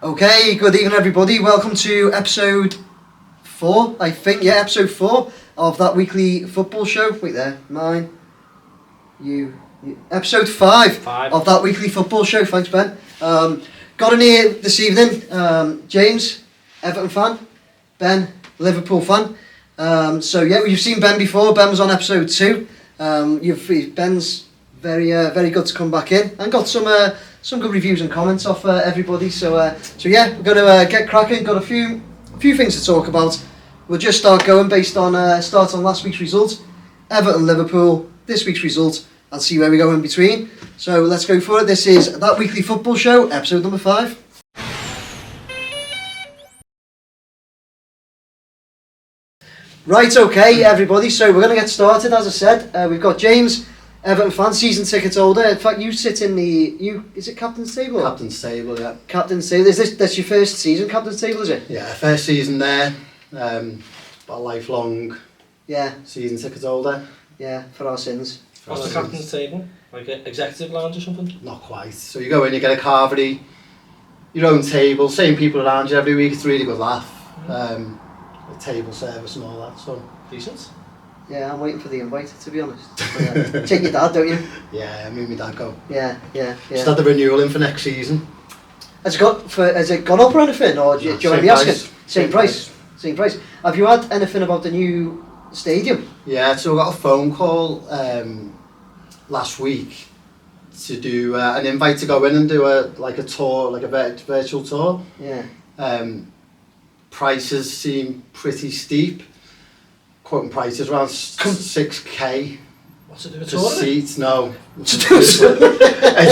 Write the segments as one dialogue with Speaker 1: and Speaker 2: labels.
Speaker 1: Okay, good evening everybody. Welcome to episode 4, I think. Yeah, episode 4 of that weekly football show. Wait there, mine, you. Episode 5 of that weekly football show. Thanks, Ben. Got in here this evening, James, Everton Fan, Ben, Liverpool Fan. So yeah, you've seen Ben before. Ben was on episode 2. Ben's very good to come back in, and got some good reviews and comments off everybody. So yeah, we're going to get cracking. Got a few things to talk about. We'll just start going based on last week's result, Everton Liverpool, this week's result, and see where we go in between. So let's go for it. This is That Weekly Football Show, episode number 5. Right, okay, everybody. So we're going to get started. As I said, we've got James, Everton Fan, season ticket holder. In fact, you sit in is it captain's table?
Speaker 2: Captain's table, yeah.
Speaker 1: Captain's table. That's your first season, captain's table, is it?
Speaker 2: Yeah, first season there. But a lifelong season ticket holder.
Speaker 1: Yeah, for our sins.
Speaker 3: What's the captain's table? Like an executive lounge or something?
Speaker 2: Not quite. So you go in, you get a carvery, your own table, same people around you every week. It's a really good laugh. The table service and all that. So
Speaker 3: decent.
Speaker 1: Yeah, I'm waiting for the invite, to be honest. Take your dad, don't you?
Speaker 2: Yeah, me and my dad go.
Speaker 1: Yeah.
Speaker 2: Just had the renewal in for next season.
Speaker 1: Has it gone up or anything, or do you want me asking? Same price. Have you had anything about the new stadium?
Speaker 2: Yeah, so I got a phone call last week to do an invite to go in and do a tour, like a virtual tour.
Speaker 1: Yeah.
Speaker 2: Prices seem pretty steep. Quoting prices around 6k.
Speaker 3: What's it do with
Speaker 2: for
Speaker 3: tour?
Speaker 2: Seats? No. It's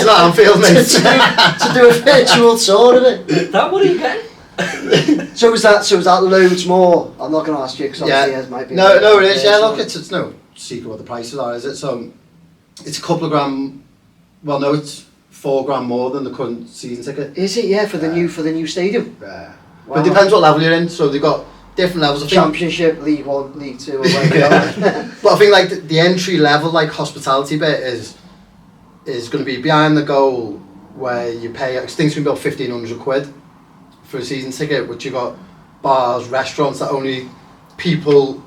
Speaker 2: not Anfield, mate.
Speaker 1: to do a virtual tour of it.
Speaker 3: That what are you getting?
Speaker 1: So was that loads more? I'm not going to ask you because obviously it might be.
Speaker 2: No, it is. Yeah, look, it's no secret what the prices are, is it? So it's a couple of grand. Well, no, it's 4 grand more than the current season ticket.
Speaker 1: Is it? Yeah, for the new stadium.
Speaker 2: Yeah. Wow. But it depends what level you're in. So they've got different levels of
Speaker 1: Championship, League 1, League 2, or whatever.
Speaker 2: But I think like the entry level hospitality bit is going to be behind the goal, where you pay. I think it's going to be about 1,500 quid for a season ticket, which you got bars, restaurants that only people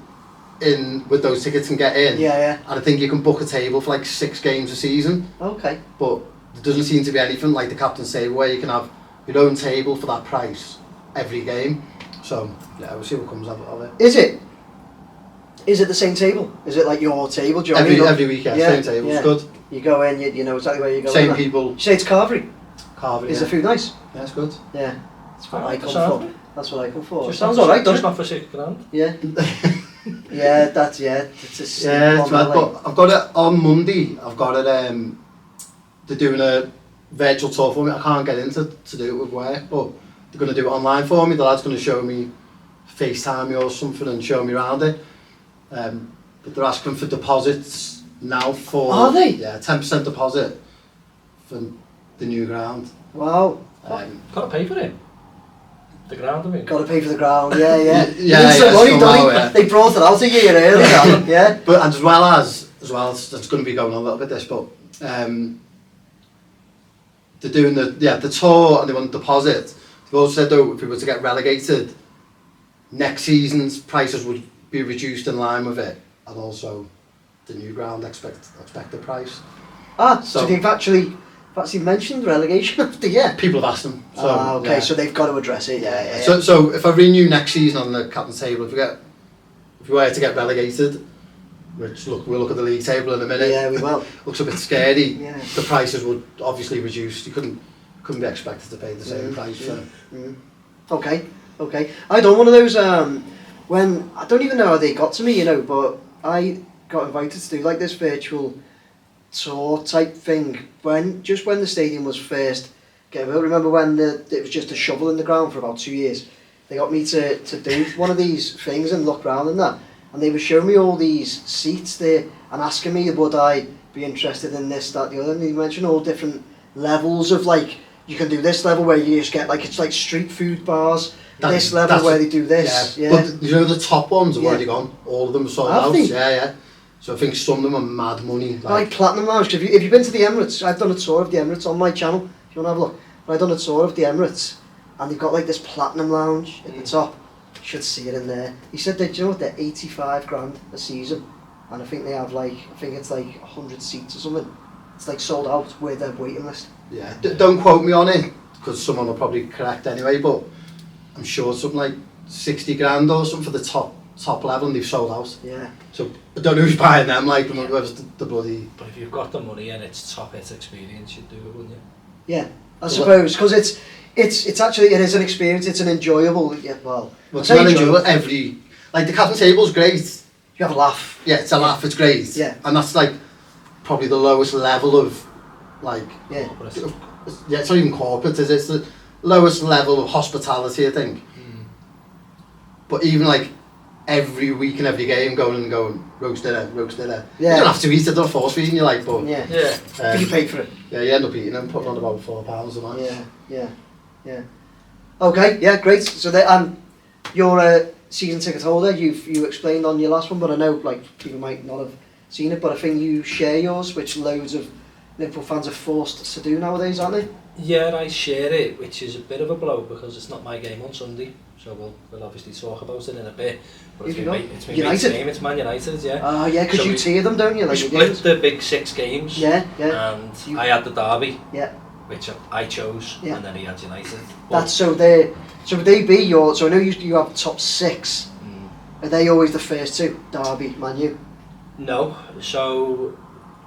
Speaker 2: in with those tickets can get in.
Speaker 1: Yeah.
Speaker 2: And I think you can book a table for like 6 games a season.
Speaker 1: Okay.
Speaker 2: But there doesn't seem to be anything like the captain's table where you can have your own table for that price every game. So yeah, we'll see what comes of it.
Speaker 1: Is it the same table? Is it like your table? Do you
Speaker 2: every week, same table. It's good.
Speaker 1: You go in, you know exactly where you go.
Speaker 2: Same people.
Speaker 1: You say it's carvery.
Speaker 2: Is
Speaker 1: the food nice?
Speaker 2: Yeah, it's good.
Speaker 1: Yeah, that's what I come for. That's what I come for.
Speaker 3: Just
Speaker 1: sounds alright, doesn't it?
Speaker 3: Just not for 6 grand.
Speaker 1: Yeah. It's a steep
Speaker 2: it's mad, but I've got it on Monday. I've got it. They're doing a virtual tour for me. I can't get in to do it with work, but they're going to do it online for me. The lad's going to show me, FaceTime me or something, and show me around it. But they're asking for deposits now for...
Speaker 1: Are they?
Speaker 2: Yeah, 10% deposit for the new ground.
Speaker 1: Wow.
Speaker 3: Got to pay for it. The ground, I mean.
Speaker 1: Got to pay for the ground, yeah.
Speaker 2: Yeah.
Speaker 1: They brought it out a year early, yeah.
Speaker 2: But as well as that's going to be going on a little bit this, but they're doing the tour and they want a deposit. They've also said though, if we were to get relegated, next season's prices would be reduced in line with it, and also the new ground expected price.
Speaker 1: So they've actually mentioned relegation after
Speaker 2: People have asked them. So,
Speaker 1: okay, so they've got to address it. Yeah.
Speaker 2: So if I renew next season on the captain's table, if we were to get relegated, which we'll look at the league table in a minute.
Speaker 1: Yeah, we will.
Speaker 2: Looks a bit scary.
Speaker 1: Yeah.
Speaker 2: The prices would obviously reduce. You couldn't be expected to pay the same price.
Speaker 1: Okay. I done one of those when I don't even know how they got to me, but I got invited to do like this virtual tour type thing when the stadium was first getting built. Remember when it was just a shovel in the ground for about 2 years? They got me to do one of these things and look around and that, and they were showing me all these seats there and asking me would I be interested in this, that, the other, and they mentioned all different levels of like, you can do this level where you just get like, it's like street food bars, this level where they do this. Yeah.
Speaker 2: But you know the top ones have already gone. All of them are sold out.
Speaker 1: They?
Speaker 2: Yeah. So I think some of them are mad money.
Speaker 1: Like Platinum Lounge. If you've been to the Emirates, I've done a tour of the Emirates on my channel. If you want to have a look, but I've done a tour of the Emirates, and they've got like this platinum lounge at the top. You should see it in there. He said that, you know what, they're 85 grand a season, and I think they have like, I think it's like 100 seats or something. It's like sold out with their waiting list.
Speaker 2: Yeah, don't quote me on it, because someone will probably correct anyway, but I'm sure something like 60 grand or something for the top level, and they've sold out.
Speaker 1: Yeah.
Speaker 2: So I don't know who's buying them, like, whoever's the bloody...
Speaker 3: But if you've got the money and it's top hit experience, you'd do it, wouldn't you?
Speaker 1: Yeah, I suppose, because it's actually, it is an experience, it's an enjoyable, yeah, well
Speaker 2: it's not enjoyable every... Like, the captain table's great.
Speaker 1: You have a laugh.
Speaker 2: Yeah, it's a laugh, it's great.
Speaker 1: Yeah.
Speaker 2: And that's, like, probably the lowest level of, like...
Speaker 1: Yeah.
Speaker 2: Yeah, it's not even corporate, is it? It's the lowest level of hospitality, I think. But even, like, every week and every game going, roast dinner.
Speaker 1: Yeah.
Speaker 2: You don't have to eat it, they're force feeding you, like, but...
Speaker 1: Yeah.
Speaker 3: Yeah.
Speaker 1: You pay for it.
Speaker 2: Yeah, you end up eating them, putting on about £4 a match.
Speaker 1: Yeah. Okay, yeah, great. So you're a season ticket holder. You explained on your last one, but I know like people might not have seen it. But I think you share yours, which loads of Liverpool fans are forced to do nowadays, aren't they?
Speaker 3: Yeah, I share it, which is a bit of a blow because it's not my game on Sunday. So we'll obviously talk about it in a bit. But it's my mate's game, it's Man United, yeah.
Speaker 1: Oh, yeah, because so you tier them, don't you? Like
Speaker 3: we split the big 6 games.
Speaker 1: Yeah.
Speaker 3: And I had the derby.
Speaker 1: Yeah.
Speaker 3: Which I chose, and then he had United.
Speaker 1: But that's so would they be your? So I know you have the top 6. Are they always the first 2? Derby, Man U.
Speaker 3: No, so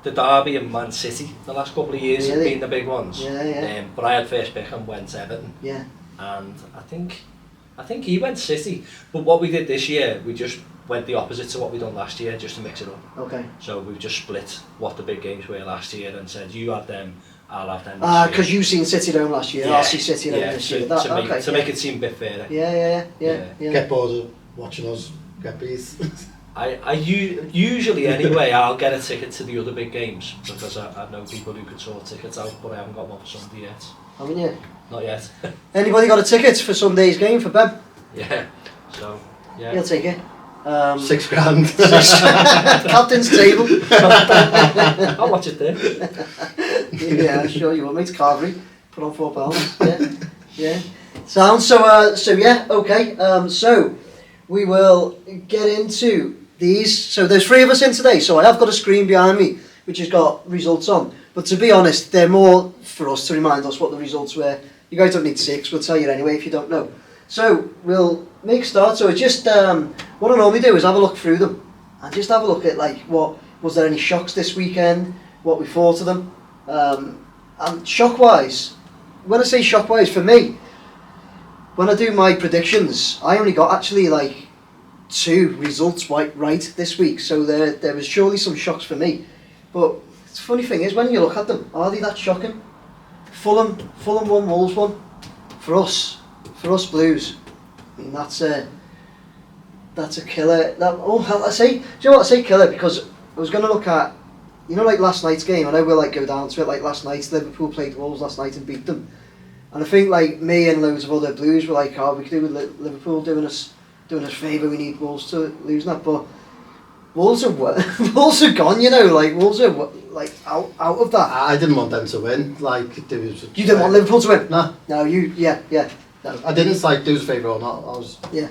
Speaker 3: the Derby and Man City the last couple of years have been the big ones.
Speaker 1: Yeah.
Speaker 3: But I had first pick and went Everton.
Speaker 1: Yeah.
Speaker 3: And I think he went City. But what we did this year, we just went the opposite to what we done last year, just to mix it up.
Speaker 1: Okay.
Speaker 3: So we've just split what the big games were last year and said you had them. I'll have them.
Speaker 1: Because you've seen City down last year, I'll see City down this year.
Speaker 3: To make it seem a bit fairer.
Speaker 1: Yeah.
Speaker 2: Get bored of watching us get beat.
Speaker 3: Usually anyway, I'll get a ticket to the other big games because I know people who could sort tickets out, but I haven't got one for Sunday yet.
Speaker 1: Haven't you?
Speaker 3: Not yet.
Speaker 1: Anybody got a ticket for Sunday's game for Ben?
Speaker 3: Yeah. So yeah.
Speaker 1: He'll take it.
Speaker 2: £6 grand.
Speaker 1: Captain's table.
Speaker 3: I'll watch it there.
Speaker 1: Yeah, sure you will, mate. Carvery. Put on £4. Yeah. Sounds so yeah, okay. So we will get into these. So there's 3 of us in today, so I have got a screen behind me which has got results on. But to be honest, they're more for us to remind us what the results were. You guys don't need 6, we'll tell you anyway if you don't know. So we'll make a start. So just what I normally do is have a look through them and just have a look at like what was there any shocks this weekend, what we thought of them. And shock-wise, when I say shock-wise, for me, when I do my predictions, I only got actually like 2 results right this week. So there was surely some shocks for me. But the funny thing is, when you look at them, are they that shocking? Fulham won, Wolves won. For us Blues, I mean that's a killer. I say, do you know what I say killer? Because I was going to look at, you know, like last night's game. I know we'll like go down to it. Like last night, Liverpool played Wolves last night and beat them. And I think like me and loads of other Blues were like, oh, we could do with Liverpool doing us a favour. We need Wolves to lose that, but Wolves are gone. You know, like Wolves are like out of that.
Speaker 2: I didn't want them to win. Like there was.
Speaker 1: You didn't want Liverpool to win?
Speaker 2: No.
Speaker 1: No, yeah. No.
Speaker 2: I didn't like do us a favour or not. I was.
Speaker 1: Yeah.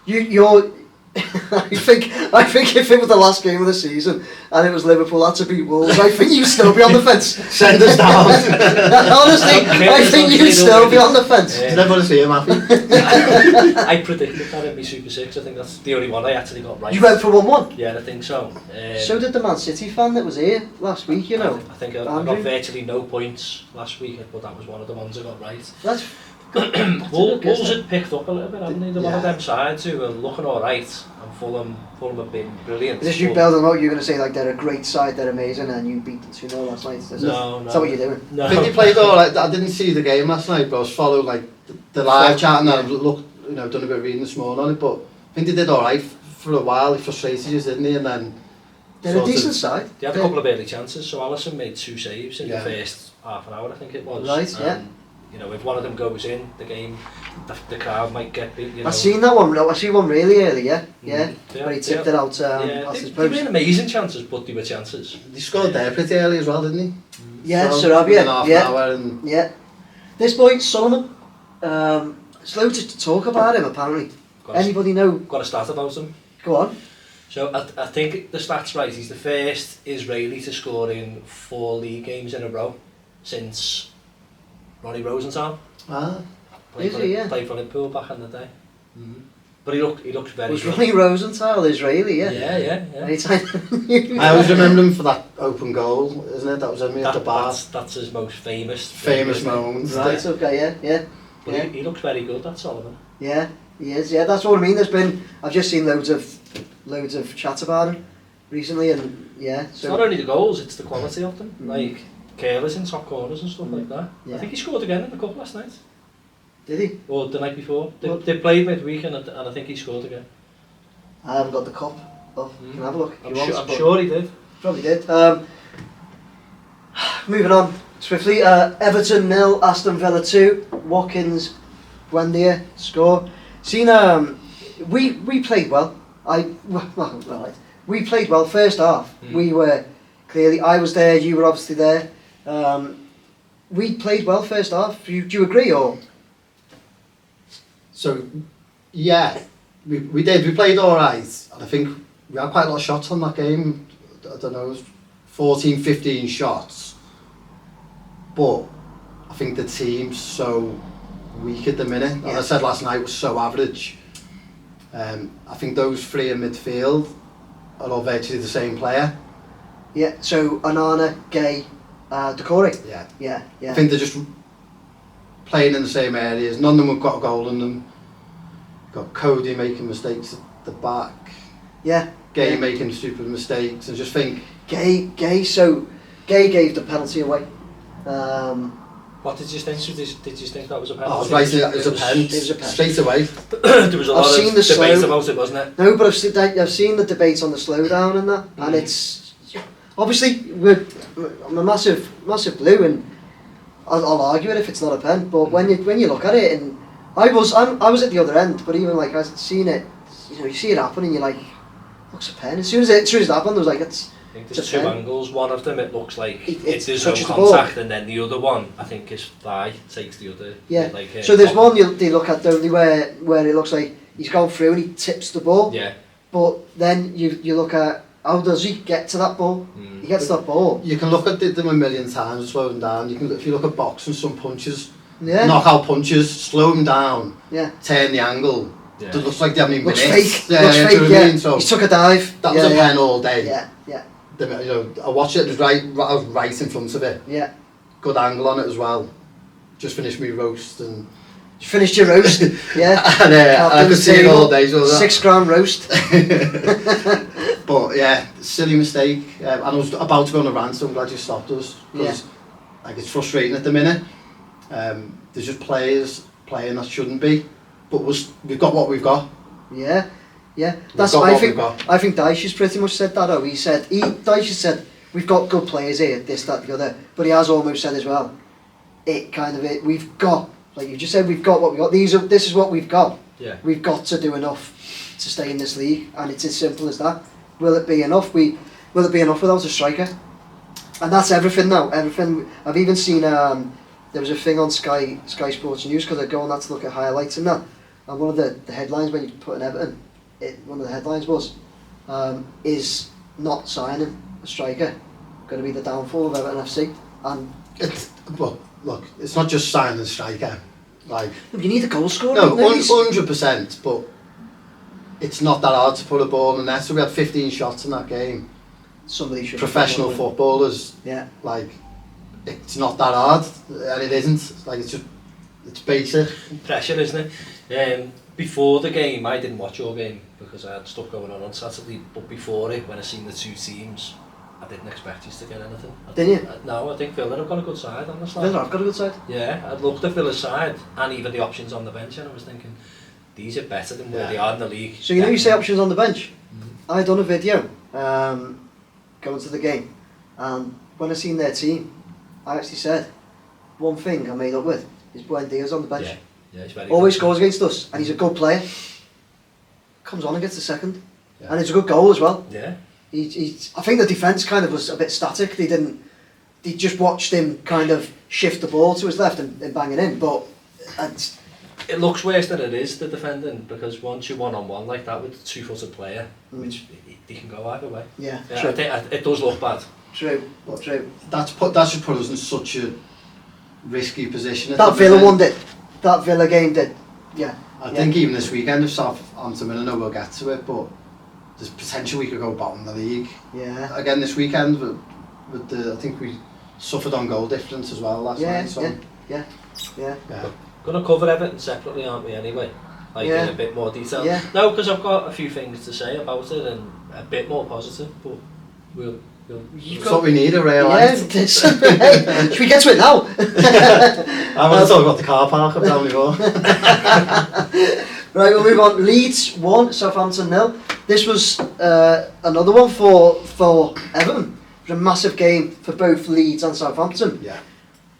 Speaker 1: You're. I think if it was the last game of the season and it was Liverpool had to beat Wolves, I think you'd still be on the fence.
Speaker 2: Send us down.
Speaker 1: Honestly, I think you'd still be on the fence.
Speaker 2: Did everyone see him happy?
Speaker 3: I predicted that it'd be Super 6. I think that's the only one I actually got right.
Speaker 1: You went for 1-1?
Speaker 3: Yeah, I think so.
Speaker 1: So did the Man City fan that was here last week, you know.
Speaker 3: I think I got virtually no points last week, but that was one of the ones I got right.
Speaker 1: That's
Speaker 3: Wolves had picked up a little bit, haven't they? They're one of them sides who are looking alright, and Fulham have been brilliant.
Speaker 1: Is this you bailed them out? You're going to say like they're a great side, they're amazing, and you beat them 2-0 last night?
Speaker 3: No.
Speaker 1: Is that what you're doing?
Speaker 3: No.
Speaker 2: I think they played alright. I didn't see the game last night, but I was following like the live chat and I've looked, done a bit of reading this morning on it. But I think they did alright for a while. He frustrated us, didn't he? And then
Speaker 1: they're a decent side.
Speaker 3: They had a couple of early chances. So Alisson made 2 saves in the first half an hour, I think it was.
Speaker 1: Right, yeah.
Speaker 3: If one of them goes in, the game, the crowd might get beat.
Speaker 1: I've seen that one. I see one really early. Yeah. Where he tipped it out past his post.
Speaker 3: They were amazing chances, but they were chances.
Speaker 2: He scored there pretty early as well, didn't he?
Speaker 1: Yeah,
Speaker 2: so,
Speaker 1: Sarabia.
Speaker 2: Half an hour and
Speaker 1: yeah. This boy Solomon, There's loads to talk about him, apparently. Anybody know?
Speaker 3: Got a stat about him.
Speaker 1: Go on.
Speaker 3: So I think the stat's right. He's the first Israeli to score in 4 league games in a row since Ronnie Rosenthal.
Speaker 2: Ah.
Speaker 3: Played for Liverpool back in the day.
Speaker 2: Mm-hmm.
Speaker 3: But he looks very
Speaker 1: Was
Speaker 3: good.
Speaker 1: Ronnie Rosenthal Israeli, yeah?
Speaker 3: Yeah.
Speaker 2: I always remember him for that open goal, isn't it? That was him at the bar.
Speaker 3: That's his most famous
Speaker 2: moment.
Speaker 1: Right, okay, yeah.
Speaker 3: But
Speaker 1: yeah.
Speaker 3: He looks very good, that Sullivan.
Speaker 1: Yeah, he is, yeah, that's what I mean. I've just seen loads of chat about him recently, and yeah.
Speaker 3: It's not only the goals, it's the quality of them. Like, careless in top corners and stuff like that.
Speaker 1: Yeah.
Speaker 3: I think he scored again in the cup last night.
Speaker 1: Did he?
Speaker 3: Or the night before. They played midweek and I think he scored again.
Speaker 1: I haven't got the cup. Oh, you can have a look if you want.
Speaker 3: I'm sure he did.
Speaker 1: Probably did. Moving on swiftly. Everton 0, Aston Villa 2. Watkins, Buendia score. Seen we played well. We played well first half. We were clearly. I was there. You were obviously there. We played well first half. Do you agree or?
Speaker 2: So, yeah, we did. We played all right. And I think we had quite a lot of shots on that game. I don't know, it was 14, 15 shots. But I think the team's so weak at the minute.
Speaker 1: Yeah.
Speaker 2: As I said last night, was so average. I think those 3 in midfield are all virtually the same player.
Speaker 1: Yeah, so Onana, Gay, Decore.
Speaker 2: Yeah.
Speaker 1: Yeah.
Speaker 2: I think they're just playing in the same areas. None of them have got a goal in them. Got Cody making mistakes at the back.
Speaker 1: Yeah.
Speaker 2: Gay making stupid mistakes. I just think
Speaker 1: Gay gave the penalty away.
Speaker 3: What did you think? Did you think that was a penalty?
Speaker 2: it was right. It was a pen. Straight away.
Speaker 3: There was a lot
Speaker 1: seen
Speaker 3: of
Speaker 1: the
Speaker 3: debate
Speaker 1: slow-
Speaker 3: about it, wasn't it?
Speaker 1: No, but I've seen the debates on the slowdown and that, and it's obviously I'm a massive blue, and I'll argue it if it's not a pen. But when you look at it, and I was at the other end, but even like I've seen it, you see it happen, and you're like, looks a pen. As soon as it happened, I was like,
Speaker 3: I think there's 2 angles. One of them, it looks like there's no
Speaker 1: touches the
Speaker 3: contact, and then the other one, I think his thigh takes the other.
Speaker 1: Yeah.
Speaker 3: Like,
Speaker 1: So there's one they look at, don't they, where it looks like he's gone through and he tips the ball.
Speaker 3: Yeah.
Speaker 1: But then you look at how does he get to that ball? He gets to that ball.
Speaker 2: You can look at them a million times and slow them down. You can, if you look at boxing, some punches,
Speaker 1: Yeah.
Speaker 2: knockout punches, slow them down,
Speaker 1: Yeah.
Speaker 2: turn the angle.
Speaker 3: Yeah.
Speaker 2: It looks like they haven't even
Speaker 1: Looks
Speaker 2: been
Speaker 1: fake.
Speaker 2: hit.
Speaker 1: Looks
Speaker 2: do you
Speaker 1: fake.
Speaker 2: know what I
Speaker 1: Yeah.
Speaker 2: mean? So
Speaker 1: He took a dive.
Speaker 2: that was a pen all day.
Speaker 1: Yeah.
Speaker 2: I watched it. It was I was right in front of it.
Speaker 1: Yeah.
Speaker 2: Good angle on it as well. Just finished me roast and.
Speaker 1: You finished your roast. Yeah.
Speaker 2: and I could see it all day. So that.
Speaker 1: £6 roast.
Speaker 2: But yeah, silly mistake. And I was about to go on a rant, so I'm glad you stopped us. Because like it's frustrating at the minute. There's just players playing that shouldn't be. But we've got what we've got.
Speaker 1: Yeah.
Speaker 2: I
Speaker 1: think Dyche has pretty much said that. Dyche has said we've got good players here, this, that, the other. But he has almost said as well, we've got, like you just said, we've got what we got. This is what we've got.
Speaker 3: Yeah.
Speaker 1: We've got to do enough to stay in this league, and it's as simple as that. Will it be enough? Will it be enough without a striker? And that's everything now. Everything. I've even seen there was a thing on Sky Sports News, because I go on that to look at highlights and that. And one of the headlines when you put in Everton, one of the headlines was, is not signing a striker going to be the downfall of Everton FC? And
Speaker 2: look, it's not just signing a striker. Like
Speaker 1: you need a goal scorer.
Speaker 2: no, 100%. But it's not that hard to put a ball in the net. So we had 15 shots in that game.
Speaker 1: Somebody should.
Speaker 2: Professional footballers.
Speaker 1: Yeah.
Speaker 2: Like it's not that hard, and it isn't. Like it's basic.
Speaker 3: Pressure, isn't it? Before the game, I didn't watch your game because I had stuff going on Saturday. But before it, when I seen the 2 teams, I didn't expect you to get anything.
Speaker 1: Didn't you?
Speaker 3: No, I think Villa have got a good side on the side.
Speaker 1: Villa have got a good side.
Speaker 3: Yeah, I'd looked at Villa's side and even the options on the bench, and I was thinking these are better than where they are in the league.
Speaker 1: So you say options on the bench. I done a video going to the game, and when I seen their team, I actually said one thing I made up with is Buendia's on the bench.
Speaker 3: Yeah, he's very
Speaker 1: Always
Speaker 3: good.
Speaker 1: scores against us, and he's a good player. Comes on and gets the second, and it's a good goal as well.
Speaker 3: Yeah.
Speaker 1: I think the defence kind of was a bit static. They just watched him kind of shift the ball to his left and bang it in. But
Speaker 3: it looks worse than it is, the defending, because once you're one-on-one like that with a two-footed player, which they can go either way.
Speaker 1: Yeah,
Speaker 3: I
Speaker 1: true.
Speaker 3: think it does look bad.
Speaker 1: True, true.
Speaker 2: That should put us in such a risky position. at
Speaker 1: That
Speaker 2: the
Speaker 1: Villa
Speaker 2: minute.
Speaker 1: one did. That Villa game did. Yeah.
Speaker 2: I think even this weekend, if Southampton win, I know we'll get to it, but there's potential we could go bottom of the league.
Speaker 1: Yeah.
Speaker 2: Again this weekend, with the, I think we suffered on goal difference as well last night. So
Speaker 1: Yeah.
Speaker 3: Going to cover Everton separately, aren't we, anyway? Like in a bit more detail.
Speaker 1: Yeah.
Speaker 3: No, because I've got a few things to say about it and a bit more positive, but we'll
Speaker 2: That's what we need, a real life.
Speaker 1: Hey, should we get to it now?
Speaker 2: I want to talk about the car park, I've done before.
Speaker 1: Right, we'll move on. Leeds 1, Southampton 0. This was another one for Everton. It was a massive game for both Leeds and Southampton.
Speaker 2: Yeah.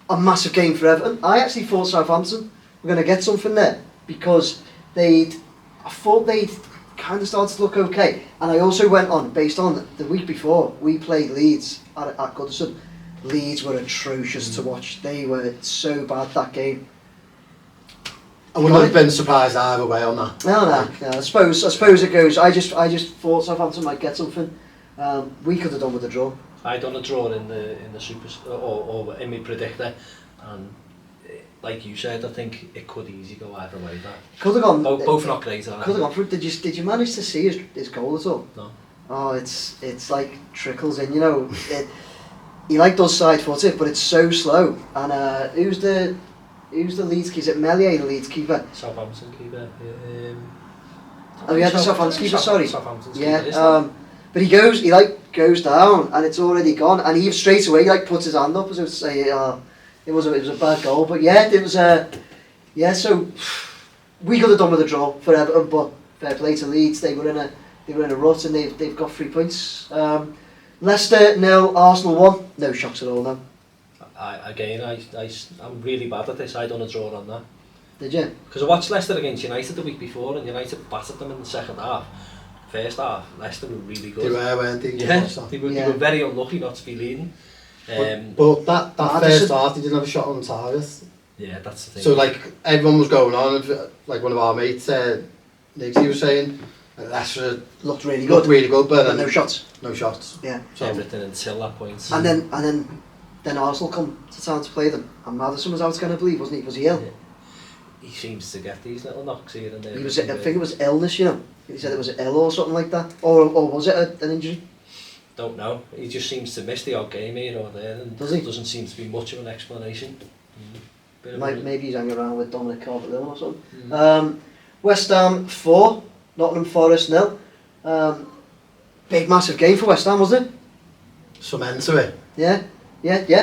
Speaker 1: A massive game for Everton. I actually thought Southampton were going to get something there because I thought they'd kind of started to look okay. And I also went on, based on the week before, we played Leeds at Goodison. Leeds were atrocious to watch. They were so bad that game.
Speaker 2: I wouldn't have been surprised either way on that.
Speaker 1: No. I suppose it goes. I just thought Southampton might get something. We could have done with a draw.
Speaker 3: I done a draw in the super or in my predictor, and like you said, I think it could easily go either way. That
Speaker 1: Could have gone.
Speaker 3: both not great.
Speaker 1: Could have gone for it. Did you manage to see his goal at all?
Speaker 3: No.
Speaker 1: Oh, it's like trickles in. You know, he like does side footed, but it's so slow. And who's the Leeds keeper? Is it Melier, the Leeds keeper?
Speaker 3: Southampton keeper.
Speaker 1: Oh yeah, the Southampton keeper. Sorry.
Speaker 3: Southampton's
Speaker 1: Yeah.
Speaker 3: keeper,
Speaker 1: But he goes down and it's already gone, and he straight away puts his hand up as if to say, it was a bad goal. But yeah, it was so we could have done with a draw for Everton, but fair play to Leeds. They were in a rut and they've got 3 points. Leicester 0, Arsenal 1. No shocks at all, no.
Speaker 3: I'm really bad at this. I done a draw on that.
Speaker 1: Did you?
Speaker 3: Because I watched Leicester against United the week before, and United battered them in the second half. First half, Leicester were really good.
Speaker 2: They were, weren't they?
Speaker 3: Yeah, they were very unlucky not to be leading.
Speaker 2: But that first half, they didn't have a shot on target.
Speaker 3: Yeah, that's the thing.
Speaker 2: So like everyone was going on, like one of our mates, Nick, he was saying, Leicester
Speaker 1: looked really good,
Speaker 2: but
Speaker 1: no shots.
Speaker 2: No shots.
Speaker 1: Yeah.
Speaker 3: So everything until that point.
Speaker 1: And then Arsenal come to town to play them, and Maddison was out, I believe, wasn't he? Was he ill?
Speaker 3: Yeah. He seems to get these little knocks here and there.
Speaker 1: I think it was illness, you know. He said it was ill or something like that, or was it an injury?
Speaker 3: Don't know. He just seems to miss the odd game here or there, and
Speaker 1: Does he?
Speaker 3: Doesn't seem to be much of an explanation.
Speaker 1: Maybe he's hanging around with Dominic Calvert-Lewin or something. West Ham 4, Nottingham Forest 0. Big massive game for West Ham, wasn't it?
Speaker 2: Some end to it.
Speaker 1: Yeah.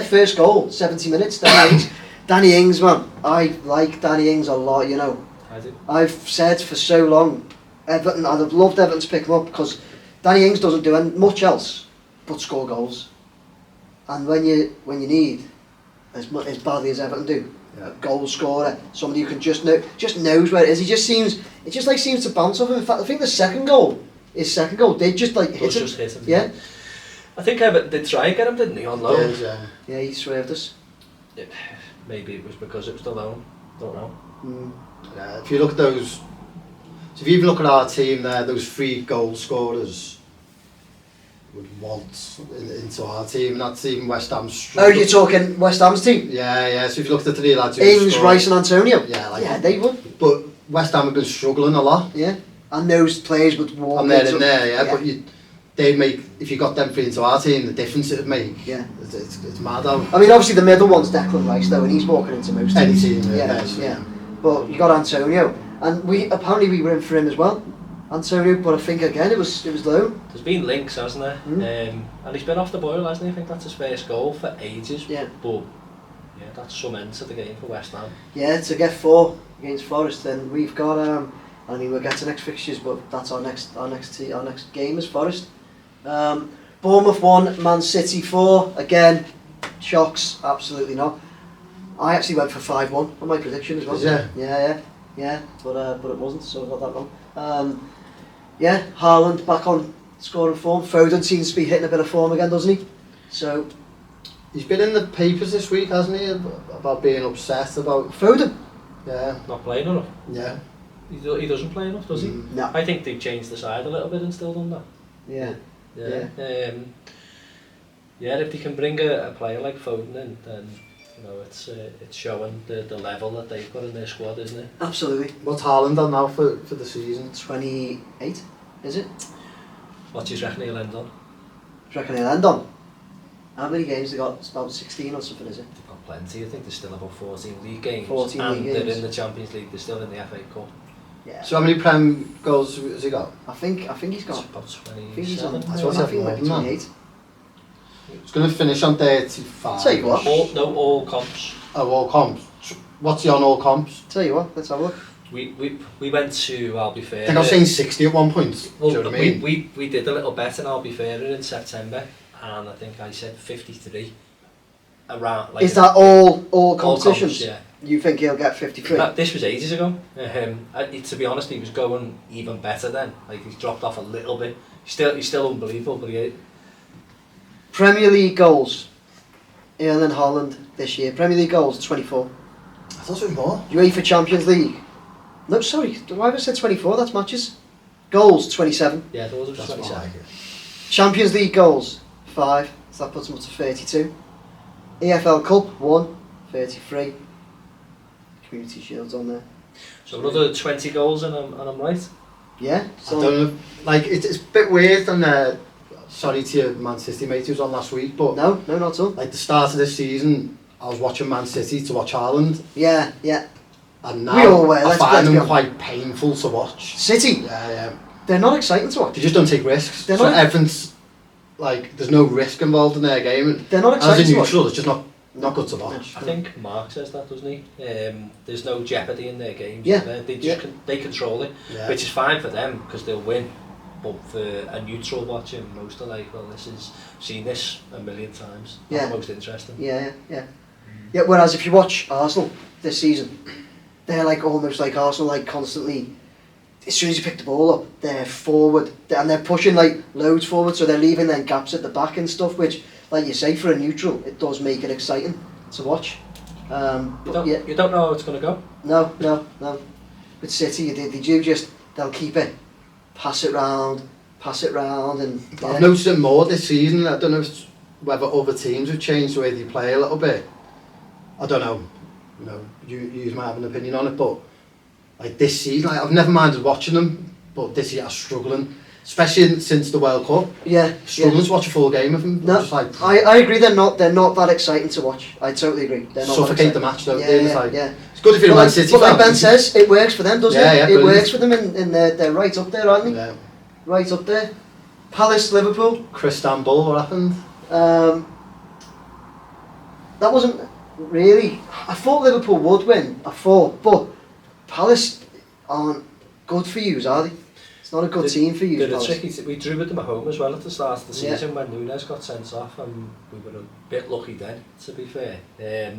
Speaker 1: First goal, 70 minutes. Danny Ings, man. I like Danny Ings a lot, you know.
Speaker 3: I do.
Speaker 1: I've said for so long, Everton, I'd have loved Everton to pick him up because Danny Ings doesn't do much else but score goals. And when you need, as badly as Everton do, a goal scorer, somebody who can just knows where it is. It just seems to bounce off him. In fact, I think the second goal did just hit him.
Speaker 3: Just hit him.
Speaker 1: Yeah.
Speaker 3: I think Everton did try and get him, didn't he, on loan?
Speaker 1: Yeah, he swerved us.
Speaker 3: Maybe it was because it was the loan. Don't know.
Speaker 2: Yeah, if you look at those, so if you even look at our team there, those 3 goal scorers would want into our team, and that's even West Ham's struggle.
Speaker 1: Oh, you're talking West Ham's team?
Speaker 2: Yeah, so if you look at the 3 lads who
Speaker 1: Ings,
Speaker 2: scored,
Speaker 1: Rice and Antonio?
Speaker 2: Yeah,
Speaker 1: they would.
Speaker 2: But West Ham have been struggling a lot.
Speaker 1: Yeah, and those players would walk
Speaker 2: and they're in there, but they'd make, if you got them 3 into our team, the difference it would make.
Speaker 1: Yeah.
Speaker 2: It's mad how.
Speaker 1: I mean, obviously the middle one's Declan Rice though, and he's walking into most
Speaker 2: Any
Speaker 1: teams.
Speaker 2: team,
Speaker 1: Yeah. But you got Antonio, and we were in for him as well. Antonio, but I think again it was low.
Speaker 3: There's been links, hasn't there? And he's been off the boil, hasn't he? I think that's his first goal for ages.
Speaker 1: Yeah.
Speaker 3: But that's some end to the game for West Ham.
Speaker 1: Yeah, to get 4 against Forest, then we've got I mean we'll get to next fixtures, but that's our next game is Forest. Bournemouth 1, Man City 4. Again, shocks, absolutely not. I actually went for 5-1 on my prediction as well. Yeah, but it wasn't, so I got that wrong. Haaland back on scoring form. Foden seems to be hitting a bit of form again, doesn't he? So
Speaker 2: he's been in the papers this week, hasn't he? About being upset about.
Speaker 1: Foden.
Speaker 2: Yeah.
Speaker 3: Not playing enough.
Speaker 2: Yeah.
Speaker 3: He doesn't play enough, does he?
Speaker 1: No.
Speaker 3: I think they've changed the side a little bit and still done that.
Speaker 1: Yeah.
Speaker 3: Yeah, if they can bring a player like Foden in, then it's showing the level that they've got in their squad, isn't it?
Speaker 1: Absolutely.
Speaker 2: What's Haaland on now for the season?
Speaker 1: 28, is it?
Speaker 3: What do you reckon he'll end on?
Speaker 1: Do you reckon he'll end on? How many games they got? It's about 16 or something, is it?
Speaker 3: They've got plenty. I think there's still about 14 league games.
Speaker 1: 14
Speaker 3: and
Speaker 1: league
Speaker 3: they're
Speaker 1: games.
Speaker 3: in the Champions League. They're still in the FA Cup.
Speaker 1: Yeah.
Speaker 2: So how many Prem goals has he got?
Speaker 1: I think he's
Speaker 3: It's
Speaker 1: got.
Speaker 3: about
Speaker 1: I think he's on.
Speaker 3: 27.
Speaker 2: That's what I
Speaker 1: I think maybe
Speaker 2: thought,
Speaker 1: 28.
Speaker 2: He's going to finish on 35.
Speaker 1: Tell you what.
Speaker 3: All comps.
Speaker 2: Oh, all comps. What's he on all comps?
Speaker 1: Tell you what, let's have a look.
Speaker 3: We went to I'll Be Fair.
Speaker 2: I think I was saying 60 at one point.
Speaker 3: Well,
Speaker 2: do you know what I mean?
Speaker 3: we did a little bet in I'll Be Fair in September, and I think I said 53. Around. Like
Speaker 1: Is that all
Speaker 3: all
Speaker 1: competitions?
Speaker 3: comps, yeah.
Speaker 1: You think he'll get 53?
Speaker 3: This was ages ago. To be honest, he was going even better then. Like he's dropped off a little bit. He's still unbelievable, but he.
Speaker 1: Premier League goals. Erling Haaland this year. Premier League goals 24.
Speaker 2: I thought it was more.
Speaker 1: UEFA Champions League. No, sorry. Why have I said 24? That's matches. Goals 27.
Speaker 3: Yeah, those was
Speaker 2: That's
Speaker 3: 27.
Speaker 2: more like it.
Speaker 1: Champions League goals 5. So that puts him up to 32. EFL Cup 1. 33. Community Shield's on there.
Speaker 3: So another 20 goals and I'm right.
Speaker 1: Yeah. So
Speaker 2: I don't know. Like it's a bit weird. And sorry to your Man City mate who was on last week, but
Speaker 1: No, not at all.
Speaker 2: like the start of this season, I was watching Man City to watch Haaland,
Speaker 1: Yeah.
Speaker 2: and
Speaker 1: We all
Speaker 2: now
Speaker 1: were,
Speaker 2: I
Speaker 1: let's
Speaker 2: find
Speaker 1: be
Speaker 2: them
Speaker 1: honest.
Speaker 2: quite painful to watch.
Speaker 1: City.
Speaker 2: Yeah.
Speaker 1: They're not exciting to watch.
Speaker 2: They just don't take risks.
Speaker 1: They're
Speaker 2: So
Speaker 1: not-
Speaker 2: everything's like there's no risk involved in their game.
Speaker 1: They're not
Speaker 2: As
Speaker 1: exciting
Speaker 2: a
Speaker 1: to watch.
Speaker 2: neutral, it's just not good to watch.
Speaker 3: I think Mark says that, doesn't he? There's no jeopardy in their games.
Speaker 1: Yeah.
Speaker 3: They just they control it,
Speaker 2: Yeah.
Speaker 3: which is fine for them because they'll win. But for a neutral watching, most are like, well, seen this a million times. Not
Speaker 1: Yeah.
Speaker 3: the most interesting.
Speaker 1: Yeah. Yeah, whereas if you watch Arsenal this season, they're like almost like Arsenal, like constantly, as soon as you pick the ball up, they're forward, and they're pushing like loads forward, so they're leaving then gaps at the back and stuff, which, like you say, for a neutral, it does make it exciting to watch. But yeah,
Speaker 3: You don't know how it's going to go.
Speaker 1: no. With City, they do just, they'll keep it, pass it round, and
Speaker 2: I've noticed it more this season. I don't know whether other teams have changed the way they play a little bit. I don't know. You might have an opinion on it, but like this season, like, I've never minded watching them, but this year I'm struggling, especially since the World Cup. Struggling to watch a full game of them.
Speaker 1: No,
Speaker 2: Just like
Speaker 1: I agree. They're not that exciting to watch. I totally agree. They're not
Speaker 2: suffocate
Speaker 1: that
Speaker 2: the
Speaker 1: exciting.
Speaker 2: match, don't
Speaker 1: Yeah,
Speaker 2: they? It's
Speaker 1: yeah,
Speaker 2: like,
Speaker 1: yeah.
Speaker 2: it's good if you're a Man City
Speaker 1: But like
Speaker 2: fan.
Speaker 1: Ben says, it works for them, doesn't
Speaker 2: Yeah,
Speaker 1: it?
Speaker 2: yeah,
Speaker 1: It
Speaker 2: brilliant.
Speaker 1: works for them, and they're right up there, aren't they?
Speaker 2: Yeah.
Speaker 1: Right up there. Palace, Liverpool.
Speaker 2: Istanbul, what happened?
Speaker 1: That wasn't really. I thought Liverpool would win. But Palace aren't good for you, are they? It's not a good team for you.
Speaker 3: They're a
Speaker 1: Palace.
Speaker 3: tricky. We drew with them at home as well at the start of the
Speaker 1: Yeah.
Speaker 3: season when Nunes got sent off, and we were a bit lucky then, to be fair. It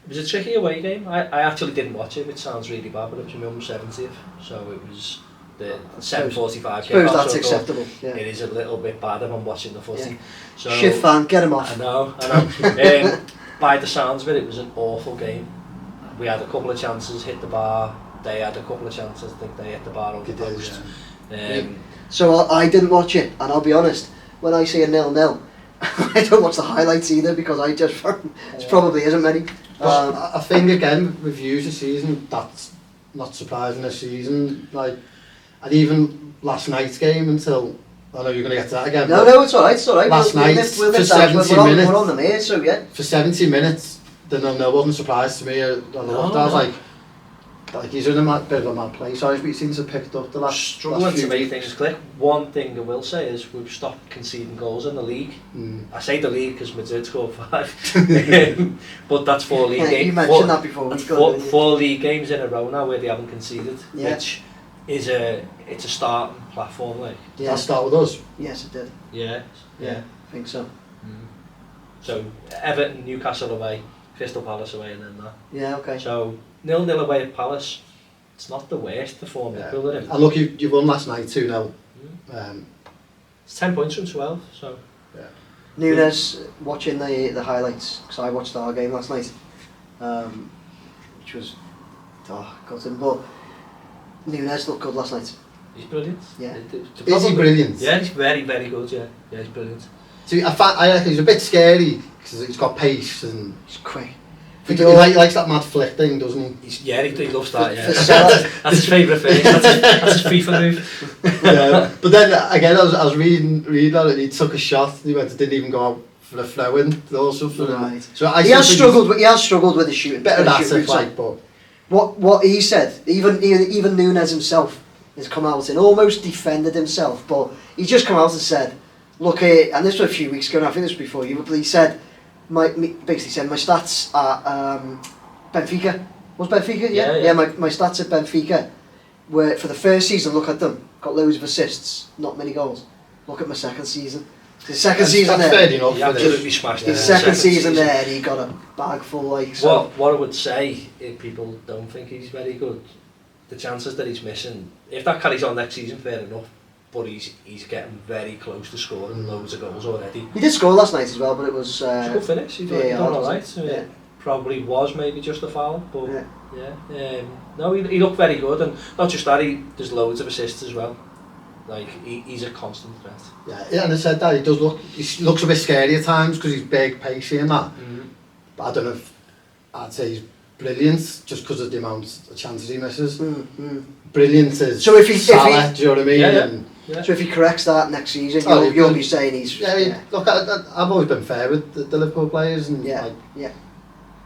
Speaker 3: was a tricky away game. I actually didn't watch it, which sounds really bad, but it was my mum's 70th, so it was the 7:45
Speaker 1: I suppose
Speaker 3: kickoff,
Speaker 1: that's
Speaker 3: so I thought
Speaker 1: acceptable. Yeah.
Speaker 3: It is a little bit bad if I'm watching the footy.
Speaker 1: Yeah.
Speaker 3: So
Speaker 1: Shit fan, get him off.
Speaker 3: I know. By the sounds of it was an awful game. We had a couple of chances, hit the bar. They had a couple of chances. I think they hit the bar over the post.
Speaker 1: So I didn't watch it, and I'll be honest. When I see a 0-0, I don't watch the highlights either because I just there probably isn't many.
Speaker 2: I think again with views this season, that's not surprising this season. Like, and even last night's game until I know you're going to get to that again.
Speaker 1: No, it's alright. It's alright.
Speaker 2: Last night,
Speaker 1: we'll
Speaker 2: for
Speaker 1: nip down to it.
Speaker 2: 70 minutes.
Speaker 1: We're on the air, so yeah.
Speaker 2: For 70 minutes, the 0-0 wasn't a surprise to me. I was like he's in a bit of a mad place. But he seems to have picked up the last
Speaker 3: Struggling
Speaker 2: few
Speaker 3: to make
Speaker 2: weeks.
Speaker 3: things click. One thing I will say is we've stopped conceding goals in the league. I say the league because Madrid scored 5, but that's 4 league games.
Speaker 1: You mentioned that before. We got
Speaker 3: Four league games in a row now where they haven't conceded,
Speaker 1: Yeah.
Speaker 3: which is it's a starting platform. Like
Speaker 1: Yeah.
Speaker 2: I'll start with us.
Speaker 1: Yes, it did.
Speaker 3: yeah.
Speaker 1: I think so.
Speaker 3: So Everton, Newcastle away, Crystal Palace away, and then that.
Speaker 1: Yeah. Okay.
Speaker 3: So 0-0 away at Palace. It's not the worst perform they've pulled in.
Speaker 2: And look, you won last night 2-0.
Speaker 3: It's 10 points from 12. So
Speaker 1: Nunes watching the highlights because I watched our game last night, which was got him. But Nunes looked good last night.
Speaker 3: He's brilliant.
Speaker 1: Yeah.
Speaker 2: Is he brilliant?
Speaker 3: Yeah, he's very, very good, yeah. Yeah, he's brilliant.
Speaker 2: See, I reckon he's a bit scary because he's got pace and
Speaker 1: He's quick.
Speaker 2: he likes that mad flick thing, doesn't he?
Speaker 3: He loves that, yeah. That's his favourite thing. That's his FIFA move.
Speaker 2: Yeah. But then again, I was reading on it. He took a shot. He didn't even go out for a throw-in or something.
Speaker 1: Right.
Speaker 2: So
Speaker 1: He has struggled with his shooting.
Speaker 2: Better
Speaker 1: his
Speaker 2: at
Speaker 1: shooting,
Speaker 2: it, like, but
Speaker 1: what he said, even Nunes himself has come out and almost defended himself, but he's just come out and said, look here, and this was a few weeks ago, and I think this was before you, but he said, basically said, my stats at Benfica. Was Benfica? Yeah, my stats at Benfica were, for the first season, look at them, got loads of assists, not many goals. Look at my second season. His second season
Speaker 2: that's
Speaker 1: there,
Speaker 2: fair enough,
Speaker 3: he absolutely smashed it.
Speaker 1: his second season there, he got a bag full, like, so.
Speaker 3: What I would say, if people don't think he's very good, the chances that he's missing, if that carries on next season, fair enough, but he's getting very close to scoring loads of goals already.
Speaker 1: He did score last night as well, but it was...
Speaker 3: It's a good finish, he's done alright.
Speaker 1: Yeah.
Speaker 3: Probably was maybe just a foul, but
Speaker 1: yeah.
Speaker 3: No, he looked very good, and not just that, there's loads of assists as well. Like, he's a constant threat.
Speaker 2: Yeah, and I said that he looks a bit scary at times because he's big, pacey and that. But I don't know if I'd say he's brilliant just because of the amount of chances he misses. Brilliant is
Speaker 1: so if he,
Speaker 2: Salah, do you know what I mean?
Speaker 3: Yeah.
Speaker 1: So if he corrects that next season, you'll be saying he's...
Speaker 2: Look, I've always been fair with the Liverpool players, and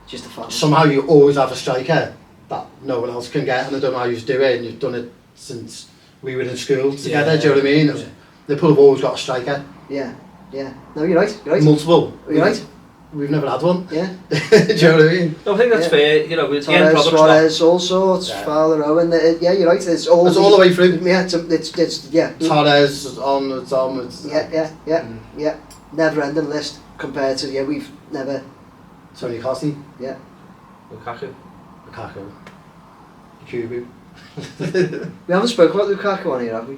Speaker 1: just a fact.
Speaker 2: Somehow you always have a striker that no one else can get, and I don't know how you do it, and you've done it since we were in school together, do you know what I mean? Yeah. Liverpool have always got a striker.
Speaker 1: Yeah. No, you're right.
Speaker 2: Multiple.
Speaker 1: You're right.
Speaker 2: We've never had one.
Speaker 1: Yeah.
Speaker 2: Do you know what I mean?
Speaker 3: No, I think that's fair. You know, the end product's
Speaker 1: Suarez, all sorts. Fowler, Owen. Yeah, you're right. It's all
Speaker 2: the way through.
Speaker 1: Yeah, it's yeah.
Speaker 2: Torres, it's on.
Speaker 1: Yeah. Never ending list compared to we've never.
Speaker 2: Tony Costi.
Speaker 1: Yeah.
Speaker 3: Lukaku.
Speaker 2: Kubu.
Speaker 1: We haven't spoken about Lukaku on here, have we?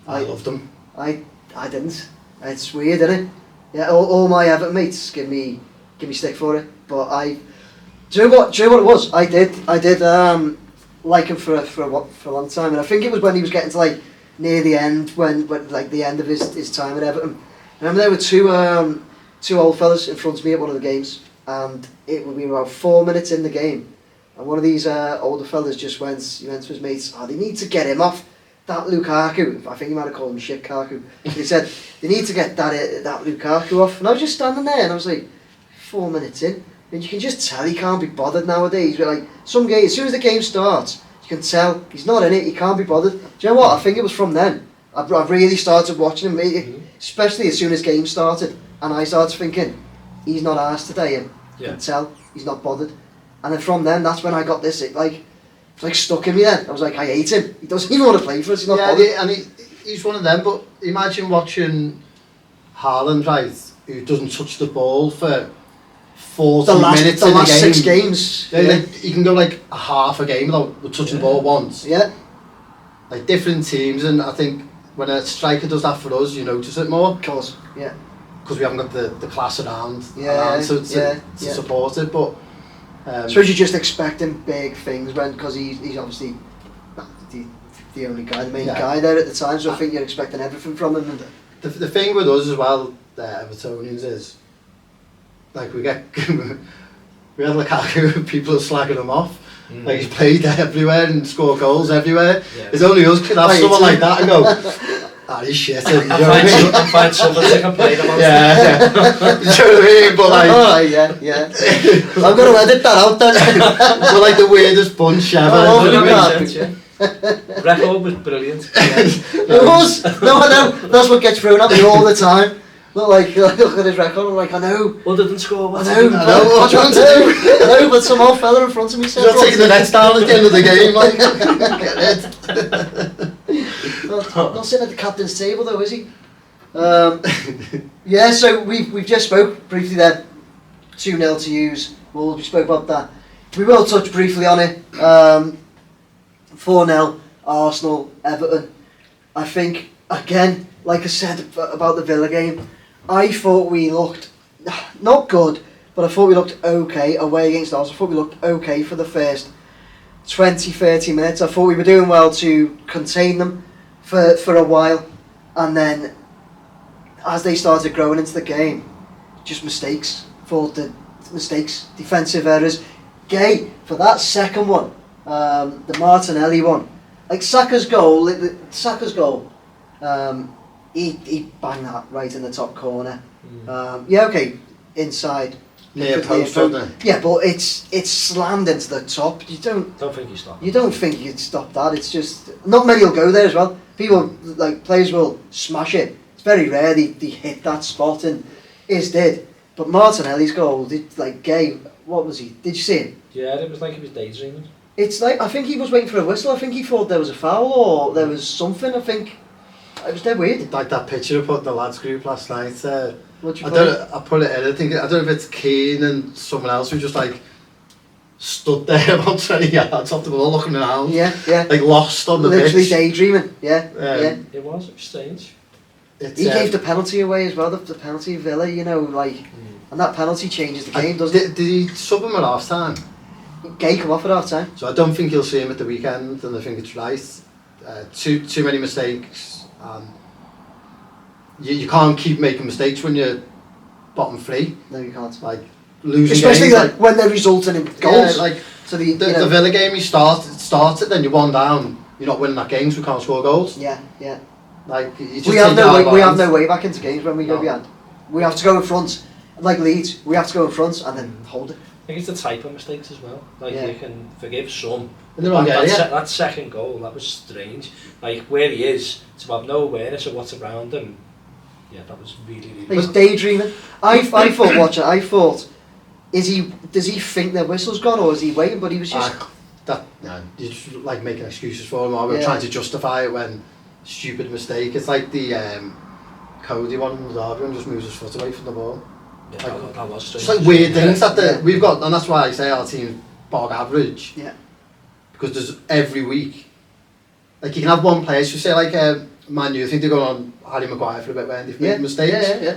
Speaker 2: I loved him.
Speaker 1: I didn't. It's weird, isn't it? Yeah, all my Everton mates give me stick for it, but do you know what it was? I did like him for a long time, and I think it was when he was getting to like near the end, when like the end of his time at Everton. I remember there were two old fellas in front of me at one of the games, and it would be about 4 minutes in the game, and one of these older fellas just went to his mates, they need to get him off that Lukaku. I think he might have called him shit Kaku. He said they need to get that Lukaku off, and I was just standing there and I was like, 4 minutes in, and you can just tell he can't be bothered nowadays. But like some games, as soon as the game starts, you can tell he's not in it. He can't be bothered. Do you know what? I think it was from then I really started watching him, especially as soon as game started, and I started thinking he's not arsed today. And you can tell he's not bothered. And then from then, that's when I got this. It's like stuck in me then. I was like, I hate him. He doesn't even want to play for us. He's not bothered.
Speaker 2: And he's one of them. But imagine watching Haaland, right, who doesn't touch the ball for 40 minutes in the
Speaker 1: last
Speaker 2: game.
Speaker 1: 6 games.
Speaker 2: Yeah. Like, he can go like a half a game without touching the ball once.
Speaker 1: Yeah.
Speaker 2: Like different teams, and I think when a striker does that for us, you notice it more.
Speaker 1: Of course. Yeah.
Speaker 2: Because we haven't got the class around to support it, but.
Speaker 1: Suppose you're just expecting big things because he's obviously the only guy, the main guy there at the time, so I think you're expecting everything from him. And
Speaker 2: the thing with us as well, Evertonians, is like we had Lukaku, people are slagging him off. Like he's played everywhere and scored goals everywhere. It's only us can have someone like that and go, he's shit.
Speaker 3: And find someone to complain about.
Speaker 2: Yeah. Do you know what I mean? But like,
Speaker 1: I'm going to edit that out then.
Speaker 2: We're like the weirdest bunch ever.
Speaker 3: Record was brilliant.
Speaker 1: It was. No, I know. That's what gets thrown at me all the time. Look at his record. I'm like, I know.
Speaker 3: Other than score,
Speaker 1: I know what I'm trying to do. I know, but some old fella in front of me said,
Speaker 2: "You're taking the nets down at the end of the game." Like, get it.
Speaker 1: Not sitting at the captain's table though, is he? So we've just spoke briefly then. 2-0 to use. We spoke about that. We will touch briefly on it. 4-0 Arsenal Everton. I think again, like I said about the Villa game, I thought we looked not good, but I thought we looked okay away against Arsenal. I thought we looked okay for the first 20, 30 minutes. I thought we were doing well to contain them for a while, and then as they started growing into the game, just mistakes, defensive errors. Gay for that second one, the Martinelli one, like Saka's goal, he banged that right in the top corner. Yeah, okay, inside.
Speaker 2: Near post, wasn't it?
Speaker 1: Yeah, but it's slammed into the top.
Speaker 3: Don't think he stopped.
Speaker 1: You don't think you'd stop that. It's just not many will go there as well. People players will smash it. It's very rare they hit that spot, and is did. But Martinelli's goal, Gay. What was he? Did you see it?
Speaker 3: Yeah, it was like he was daydreaming.
Speaker 1: It's like, I think he was waiting for a whistle. I think he thought there was a foul or there was something. I think it was dead weird.
Speaker 2: Like that picture I put in the lads group last night.
Speaker 1: What'd you
Speaker 2: I
Speaker 1: put
Speaker 2: put it in. I don't know if it's Keane and someone else who just like stood there about 20 yards off the ball looking around.
Speaker 1: Yeah.
Speaker 2: Like lost on the
Speaker 1: Literally
Speaker 2: pitch.
Speaker 1: daydreaming. Yeah.
Speaker 3: It was strange.
Speaker 1: He gave the penalty away as well. The penalty of Villa, and that penalty changes the game, doesn't it?
Speaker 2: Did he sub him at half time?
Speaker 1: Gay come off at half time.
Speaker 2: So I don't think you'll see him at the weekend, and I think it's right. Too many mistakes. You can't keep making mistakes when you're bottom three.
Speaker 1: No, you can't.
Speaker 2: Like losing
Speaker 1: especially
Speaker 2: games,
Speaker 1: when they're resulting in goals.
Speaker 2: Yeah,
Speaker 1: so
Speaker 2: the Villa game, you started, then you're one down. You're not winning that game, so we can't score goals.
Speaker 1: Yeah.
Speaker 2: Like you just
Speaker 1: We have no way back into games when we go behind. We have to go in front, like Leeds. We have to go in front and then hold it.
Speaker 3: I think it's the type of mistakes as well. You can forgive some. That second goal, that was strange. Like where he is, to have no awareness of what's around him. Yeah, that was really.
Speaker 1: He's daydreaming. I thought, does he think the whistle's gone or is he waiting? But he was just.
Speaker 2: You just like making excuses for him, or we're trying to justify it when stupid mistake. It's like the Cody one in the Derby and just moves his foot away from the ball.
Speaker 3: Yeah, that was strange.
Speaker 2: It's like weird things that we've got, and that's why I say our team's bog average.
Speaker 1: Yeah.
Speaker 2: Because there's every week, like you can have one player. So say like Man U, I think they're going on Harry Maguire for a bit when they've made mistakes.
Speaker 1: Yeah.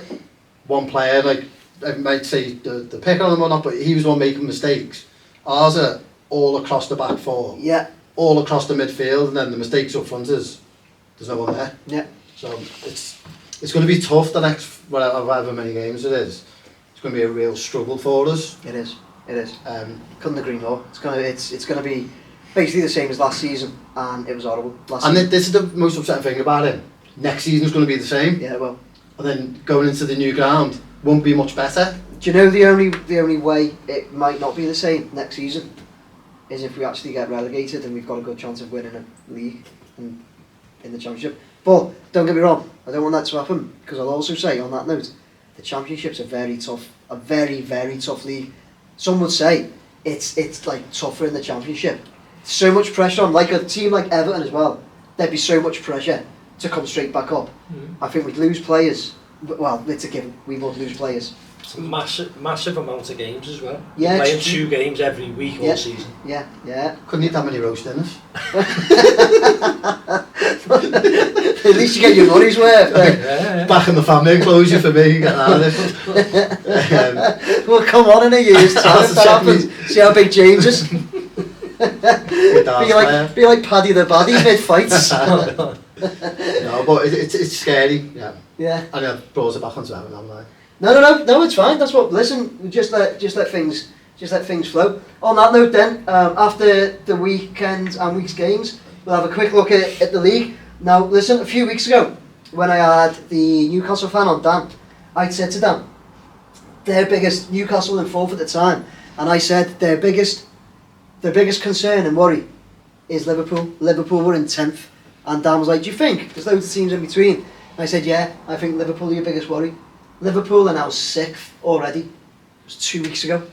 Speaker 2: One player, like I might say the pick on him or not, but he was the one making mistakes. Ours are all across the back four.
Speaker 1: Yeah.
Speaker 2: All across the midfield, and then the mistakes up front is there's no one there.
Speaker 1: Yeah.
Speaker 2: So it's going to be tough the next however many games it is. It's going to be a real struggle for us.
Speaker 1: It is. Couldn't agree more. It's gonna be basically the same as last season, and it was horrible.
Speaker 2: This is the most upsetting thing about it. Next season's going to be the same.
Speaker 1: Yeah, well.
Speaker 2: And then going into the new ground won't be much better.
Speaker 1: Do you know the only way it might not be the same next season is if we actually get relegated and we've got a good chance of winning a league in the Championship. But don't get me wrong, I don't want that to happen, because I'll also say on that note, the Championship's a very, very tough league. Some would say it's like tougher in the Championship. So much pressure on, like a team like Everton as well. There'd be so much pressure to come straight back up. I think we'd lose players. Well, it's a given. We would lose players.
Speaker 3: It's a massive amount of games as well.
Speaker 1: Yeah,
Speaker 3: playing 2 games every week all season.
Speaker 1: Yeah.
Speaker 2: Couldn't eat that many roast dinners.
Speaker 1: At least you get your money's worth.
Speaker 3: Yeah.
Speaker 2: Back in the family enclosure for me. Get out of it.
Speaker 1: Well, come on in a year's time if that happens. See how big James is. Be like Paddy the Baddy mid-fights.
Speaker 2: No, but it's scary.
Speaker 1: Yeah.
Speaker 2: And I've brought it back onto Everton, haven't I?
Speaker 1: No, it's fine. That's what. Listen, just let things flow. On that note, then, after the weekend and week's games, we'll have a quick look at the league. Now, listen, a few weeks ago, when I had the Newcastle fan on Dan, I said to Dan, their biggest Newcastle in 4th at the time, and I said their biggest concern and worry is Liverpool. Liverpool were in 10th, and Dan was like, "Do you think there's loads of teams in between?" And I said, "Yeah, I think Liverpool are your biggest worry." Liverpool are now 6th already. It was 2 weeks ago,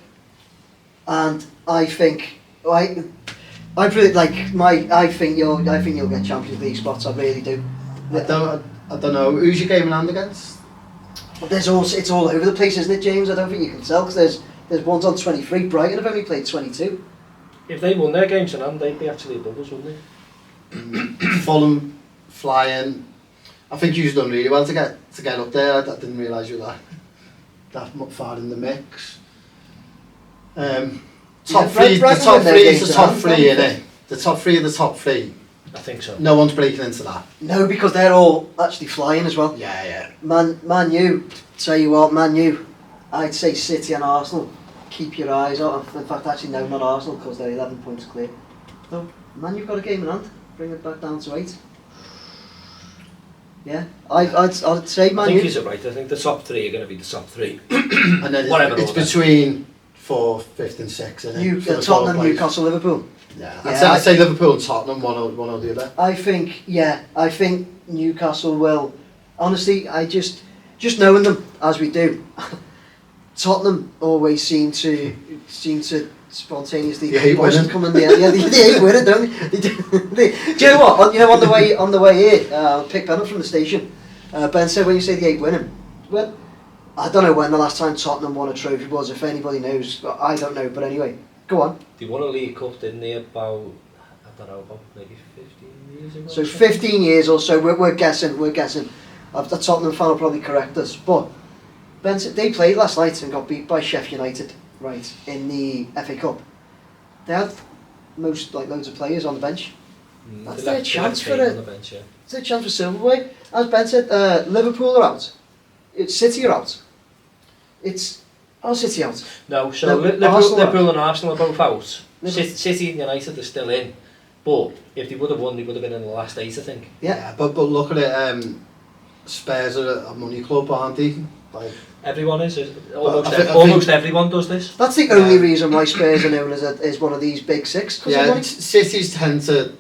Speaker 1: and I think I think you'll get Champions League spots. I really do.
Speaker 2: I don't know. Who's your game in hand against?
Speaker 1: It's all over the place, isn't it, James? I don't think you can tell, because there's ones on 23. Brighton have only played 22.
Speaker 3: If they won their games in hand, they'd be actually above us, wouldn't they?
Speaker 2: Fulham flying. I think you've done really well to get up there. I didn't realise you were that far in the mix. Top three. The top three is the top three, isn't it? The top three are the top three.
Speaker 3: I think so.
Speaker 2: No one's breaking into that.
Speaker 1: No, because they're all actually flying as well.
Speaker 2: Yeah.
Speaker 1: Man U, tell you what, Man U, I'd say City and Arsenal, keep your eyes out. In fact, actually no, not Arsenal, because they're 11 points clear. No, Man U've got a game in hand, bring it back down to 8. Yeah, I'd say Man U.
Speaker 3: I think he's right. I think the top three are going to be the top three.
Speaker 2: And then it's between 4th, 5th and 6th, isn't it?
Speaker 1: Tottenham, Newcastle, Liverpool.
Speaker 2: Yeah, I'd say Liverpool and Tottenham, one or the other.
Speaker 1: I think Newcastle will. Honestly, I just knowing them as we do, Tottenham always seem to spontaneously come in the end. Yeah, they hate winning, don't they? Do you know what? On the way here, pick Ben up from the station. Ben said, when you say they hate winning, well, I don't know when the last time Tottenham won a trophy was. If anybody knows, I don't know. But anyway, go on.
Speaker 3: They won a League Cup, didn't they? About maybe 15 years ago.
Speaker 1: So 15 years or so. We're guessing. The Tottenham fan will probably correct us, but Ben said they played last night and got beat by Sheffield United. Right, in the FA Cup. They had loads of players on the bench. That's their chance for It's their chance for silverware. As Ben said, Liverpool are out. City are out. City out.
Speaker 3: No, so Liverpool and Arsenal are both out. City and United are still in. But if they would have won, they would have been in the last 8, I think.
Speaker 2: Yeah, but look at it, Spurs are a money club, aren't they? Like,
Speaker 3: everyone is. Almost everyone does this.
Speaker 1: That's the only reason why Spurs are known as one of these big 6.
Speaker 2: Yeah, cities tend to.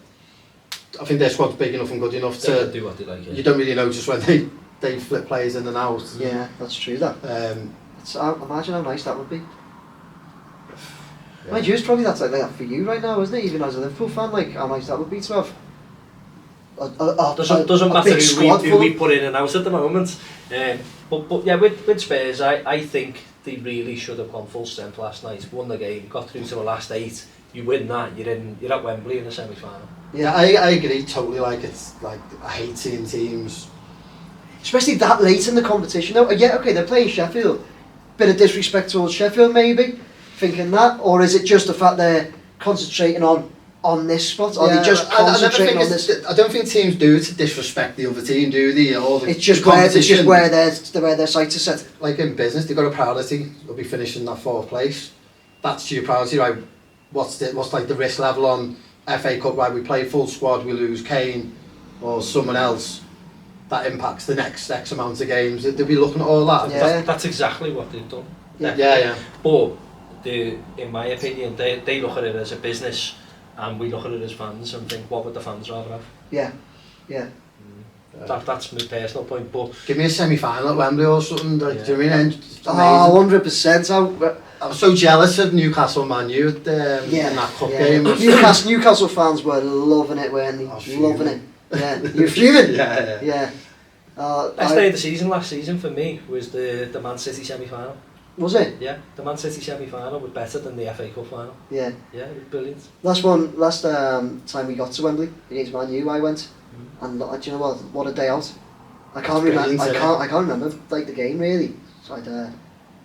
Speaker 2: I think their squad's big enough and good enough to
Speaker 3: do what they like. Yeah.
Speaker 2: You don't really notice when they flip players in and out.
Speaker 1: Yeah, that's true. That. Imagine how nice that would be. Mind you, it's probably that's like that for you right now, isn't it? Even as a Liverpool fan, like how nice that would be to have.
Speaker 3: Doesn't matter who we put in and out at the moment. But yeah, with Spurs, I think they really should have gone full strength last night. Won the game, got through to the last 8. You win that, you're at Wembley in the semi-final.
Speaker 2: Yeah, I agree totally. Like it's like I hate seeing teams,
Speaker 1: especially that late in the competition. Though, yeah, okay, they're playing Sheffield. Bit of disrespect towards Sheffield, maybe thinking that, or is it just the fact they're concentrating on this spot? Are they just concentrating on this?
Speaker 2: I don't think teams do it to disrespect the other team, do they?
Speaker 1: It's just where their sights are set.
Speaker 2: Like in business, they've got a priority. They'll be finishing that 4th place. That's your priority, right? What's like the risk level on FA Cup? Right, we play full squad, we lose Kane or someone else. That impacts the next X amount of games. They'll be looking at all that.
Speaker 1: Yeah.
Speaker 3: That's exactly what they've done.
Speaker 2: Yeah.
Speaker 3: But in my opinion, they look at it as a business. And we look at it as fans and think, what would the fans rather have?
Speaker 1: Yeah.
Speaker 3: That's my personal point. But
Speaker 2: give me a semi-final at Wembley or something. Like, do you mean?
Speaker 1: 100%.
Speaker 2: I was so jealous of Newcastle Man U in that cup game.
Speaker 1: Newcastle fans were loving it, weren't they? Loving it. Yeah, you're fuming.
Speaker 2: Yeah.
Speaker 3: Best day of the season last season for me was the Man City semi-final.
Speaker 1: Was it?
Speaker 3: Yeah, the Man City semi-final was better than the FA Cup final.
Speaker 1: Yeah.
Speaker 3: Yeah, it was brilliant.
Speaker 1: Last time we got to Wembley against Man U, I went, and do you know what a day out. I can't remember. I can't remember like the game really. So I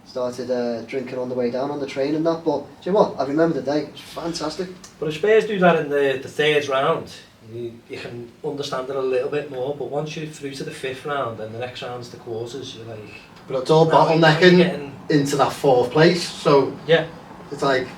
Speaker 1: started drinking on the way down on the train and that. But do you know what? I remember the day. It was fantastic.
Speaker 3: But if Spurs do that in the 3rd round, you can understand it a little bit more. But once you're through to the 5th round and the next round's the quarters, you're like.
Speaker 2: But it's all bottlenecking into that 4th place. So
Speaker 3: yeah,
Speaker 2: it's like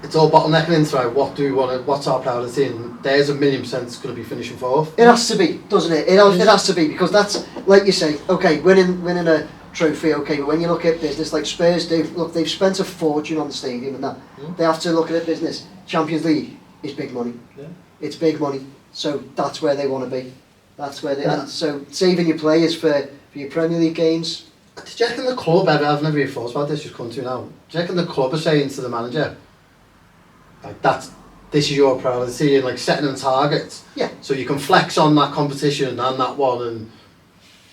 Speaker 2: it's all bottlenecking into like what do we want? What's our priority? And there's a 1,000,000% going to be finishing 4th.
Speaker 1: It has to be, doesn't it? It has to be, because that's like you say. Okay, winning a trophy. Okay, but when you look at business like Spurs, they've spent a fortune on the stadium and that. They have to look at it business. Champions League is big money.
Speaker 3: Yeah.
Speaker 1: It's big money. So that's where they want to be. That's where they. So saving your players for your Premier League games.
Speaker 2: Do you reckon the club, I've never really thought about this, just come to now, do you reckon the club are saying to the manager, like, this is your priority, and like setting them targets, so you can flex on that competition and that one, and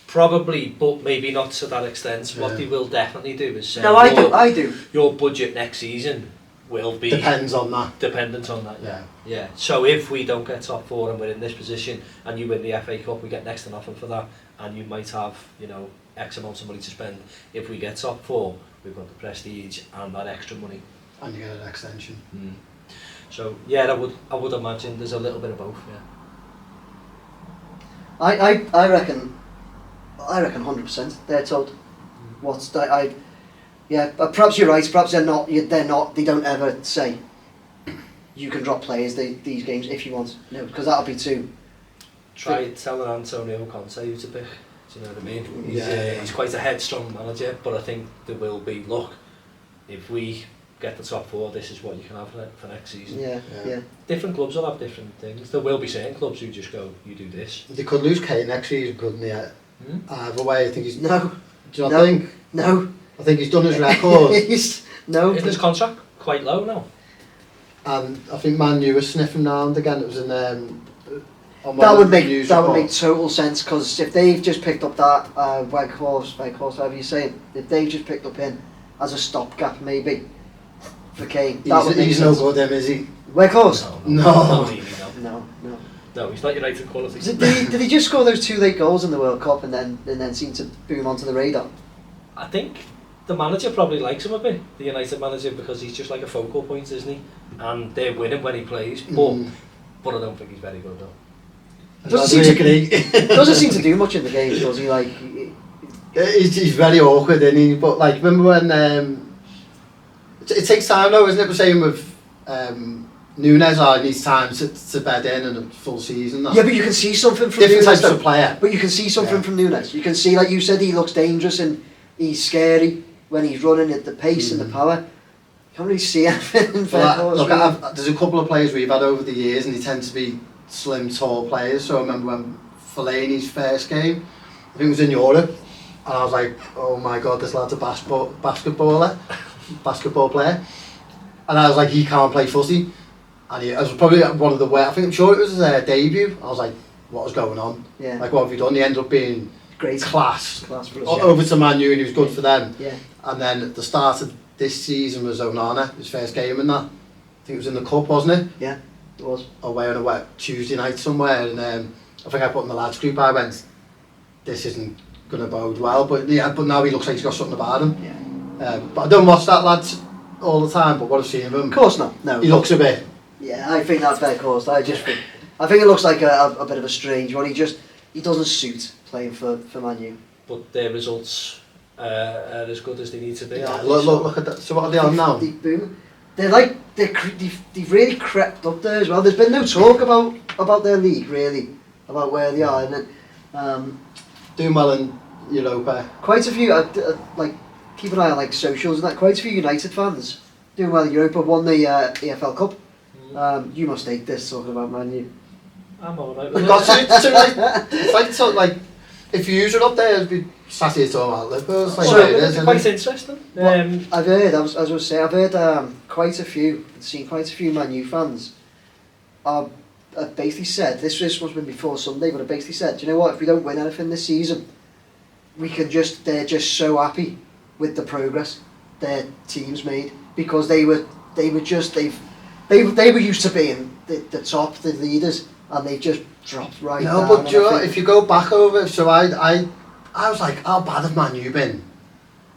Speaker 3: probably, but maybe not to that extent. What they will definitely do is say,
Speaker 1: I do.
Speaker 3: Your budget next season will be
Speaker 2: dependent on that.
Speaker 3: Yeah. So if we don't get top 4 and we're in this position, and you win the FA Cup, we get next to nothing for that, and you might have, X amount of money to spend. If we get top 4, we've got the prestige and that extra money.
Speaker 2: And you get an extension.
Speaker 3: So yeah, I would imagine there's a little bit of both. Yeah.
Speaker 1: I reckon 100% they're told. What's that? Yeah, but perhaps you're right. Perhaps they're not. They don't ever say you can drop players these games if you want. No, because that'll be too.
Speaker 3: Try telling Antonio Conte who to pick. Do you know what I mean?
Speaker 2: Yeah.
Speaker 3: He's quite a headstrong manager, but I think there will be, look, if we get the top 4, this is what you can have for next season.
Speaker 1: Yeah.
Speaker 3: Different clubs will have different things. There will be certain clubs who just go, you do this.
Speaker 2: They could lose Kane next season, couldn't they? Either way, I think he's...
Speaker 1: No.
Speaker 2: Do you not think?
Speaker 1: No.
Speaker 2: I think he's done his record.
Speaker 1: No.
Speaker 3: Isn't his contract quite low now?
Speaker 2: And I think Man U was sniffing round again. It was in...
Speaker 1: That would make total sense, because if they've just picked up that Weghorst, whatever you say, if they've just picked up him as a stopgap maybe for Kane, that would make
Speaker 2: he's
Speaker 1: sense.
Speaker 2: no good, is he?
Speaker 1: Weghorst?
Speaker 2: No.
Speaker 3: No, he's not United quality.
Speaker 1: Did he just score those 2 late goals in the World Cup and then seem to boom onto the radar?
Speaker 3: I think the manager probably likes him a bit, the United manager, because he's just like a focal point, isn't he? And they're winning when he plays, but I don't think he's very good though.
Speaker 1: Doesn't seem to do much in the games, does he? Like,
Speaker 2: he's very awkward, isn't he? But like, remember when it takes time though, isn't it? The same with Nunes. Needs time to bed in and a full season.
Speaker 1: Yeah, but you can see something from
Speaker 2: different
Speaker 1: Nunes,
Speaker 2: types of player.
Speaker 1: But you can see something from Nunes. You can see, like you said, he looks dangerous and he's scary when he's running at the pace and the power. You can't really see anything in
Speaker 2: look, there's a couple of players we've had over the years, and they tend to be slim, tall players. So I remember when Fellaini's first game, I think it was in Europe, and I was like, oh my god, this lad's a basketball player. And I was like, he can't play footy. And it was probably one of the I'm sure it was his debut. I was like, what was going on?
Speaker 1: Yeah.
Speaker 2: Like, what have you done? He ended up being
Speaker 1: great
Speaker 2: class
Speaker 1: for us,
Speaker 2: over to Man U, and he was good for them.
Speaker 1: Yeah.
Speaker 2: And then at the start of this season was Onana, his first game in that. I think it was in the cup, wasn't it?
Speaker 1: Yeah, it was.
Speaker 2: Away on a wet Tuesday night somewhere, and I think I put in the lads group, I went, this isn't going to bode well, but now he looks like he's got something about him.
Speaker 1: Yeah.
Speaker 2: But I don't watch that lads all the time, but what I've seen of him,
Speaker 1: of course not. No,
Speaker 2: he looks a bit.
Speaker 1: Yeah, I think that's Weghorst. I think it looks like a bit of a strange one. He doesn't suit playing for Man U.
Speaker 3: But their results are as good as they need to be.
Speaker 2: Yeah, look at that. So what are they on now?
Speaker 1: They've really crept up there as well. There's been no talk about their league really, about where they are, and then
Speaker 2: doing well in Europa.
Speaker 1: Quite a few like keep an eye on like socials and that. Quite a few United fans doing well in Europa. Won the EFL Cup. You must hate this talking about Man U.
Speaker 3: I'm alright.
Speaker 2: It's like if you were up there, it'd be sat here talking about Liverpool. It's like
Speaker 3: it's quite interesting.
Speaker 1: I've heard, as I was saying, I've heard seen quite a few Man U fans have basically said, this must have been before Sunday, but have basically said, do you know what, if we don't win anything this season, they're just so happy with the progress their team's made, because they were used to being the top, the leaders, and they just dropped right down.
Speaker 2: No, but if you go back over, so I was like, how bad have Man U been?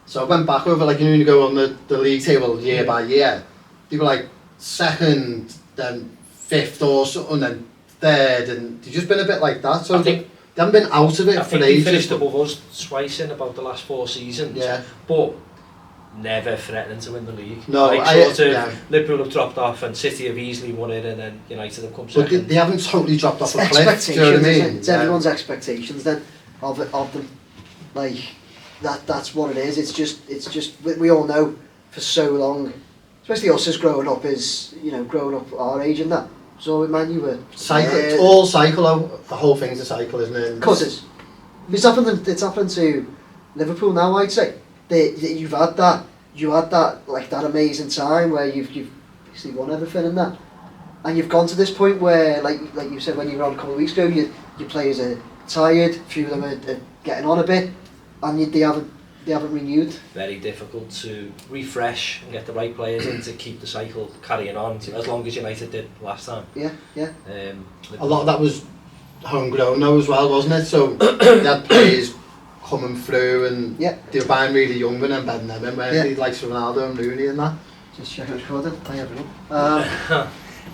Speaker 2: So I went back over, like, when you go on the league table year by year, they were like second, then fifth or something, then third, and they've just been a bit like that. So they haven't been out of it for ages.
Speaker 3: They finished above us twice in about the last 4 seasons.
Speaker 2: Yeah.
Speaker 3: But never threatening to win the league.
Speaker 2: No,
Speaker 3: Liverpool have dropped off and City have easily won it, and then United have come second.
Speaker 2: But they haven't totally dropped off a cliff. Do you know what I mean?
Speaker 1: It's everyone's expectations then of them. Like that's what it is. It's just we all know for so long, especially us as growing up our age and that. So Man U were
Speaker 2: cycle. It's all cycle. The whole thing's a cycle, isn't it?
Speaker 1: Of course it's. It's happened to Liverpool now, I'd say. You had that like that amazing time where you've basically won everything in that, and you've gone to this point where like you said when you were on a couple of weeks ago, your players are tired, a few of them are getting on a bit, and they haven't renewed. Very
Speaker 3: difficult to refresh and get the right players in to keep the cycle carrying on as long as United did last time.
Speaker 1: Yeah.
Speaker 2: A lot of that was homegrown though as well, wasn't it? So they had players coming through, and they were buying really young and then bedding them in, where they like Ronaldo and Rooney and that.
Speaker 1: Just checking it's recording. Hi everyone.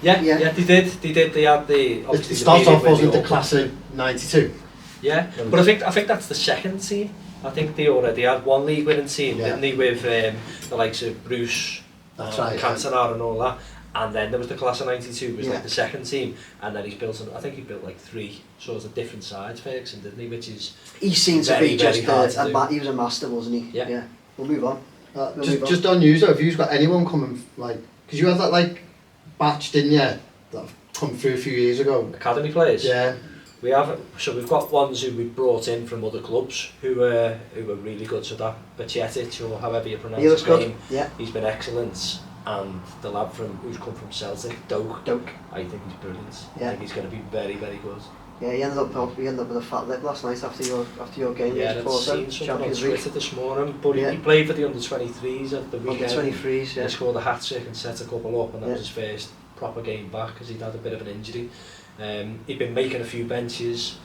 Speaker 3: Yeah,
Speaker 1: Yeah.
Speaker 3: they did. They had the.
Speaker 2: It
Speaker 3: obviously the
Speaker 2: starts
Speaker 3: period
Speaker 2: off,
Speaker 3: where
Speaker 2: wasn't
Speaker 3: they
Speaker 2: the
Speaker 3: all-
Speaker 2: class of 92?
Speaker 3: Yeah, but I think that's the second team. I think they already had one league winning team,
Speaker 2: Yeah.
Speaker 3: didn't they, with the likes of Bruce,
Speaker 2: That's right, yeah.
Speaker 3: Cantona and all that. And then there was the class of 92, was
Speaker 1: Yeah.
Speaker 3: like the second team, and then he's built, I think he built like 3 sort of different sides, Ferguson, didn't he, which is...
Speaker 1: He seemed to
Speaker 3: Very,
Speaker 1: be
Speaker 3: very
Speaker 1: just
Speaker 3: hard to do.
Speaker 1: he was a master, wasn't he?
Speaker 3: Yeah.
Speaker 1: We'll move on. We'll move on.
Speaker 2: Just on you though, if you've got anyone coming, like, because you had that like batch, didn't you, that have come through a few years ago?
Speaker 3: Academy players.
Speaker 2: Yeah.
Speaker 3: We have, so we've got ones who we've brought in from other clubs who are really good. So that Bacchetic, or however you pronounce
Speaker 1: He looks
Speaker 3: his
Speaker 1: good.
Speaker 3: name,
Speaker 1: Yeah.
Speaker 3: he's been excellent. And the lad who's come from Celtic, Doak, I think he's brilliant.
Speaker 1: Yeah.
Speaker 3: I think he's going to be very, very good.
Speaker 1: Yeah, he ended up with a fat lip last night after your game.
Speaker 3: Yeah,
Speaker 1: against
Speaker 3: I've
Speaker 1: Porto,
Speaker 3: seen something on
Speaker 1: Champions League.
Speaker 3: Twitter this morning, but
Speaker 1: Yeah.
Speaker 3: he played for the under-23s at the
Speaker 1: Under
Speaker 3: weekend.
Speaker 1: 23s, yeah.
Speaker 3: He scored a hat-trick and set a couple up, and that
Speaker 1: Yeah.
Speaker 3: was his first proper game back because he'd had a bit of an injury. He'd been making a few benches.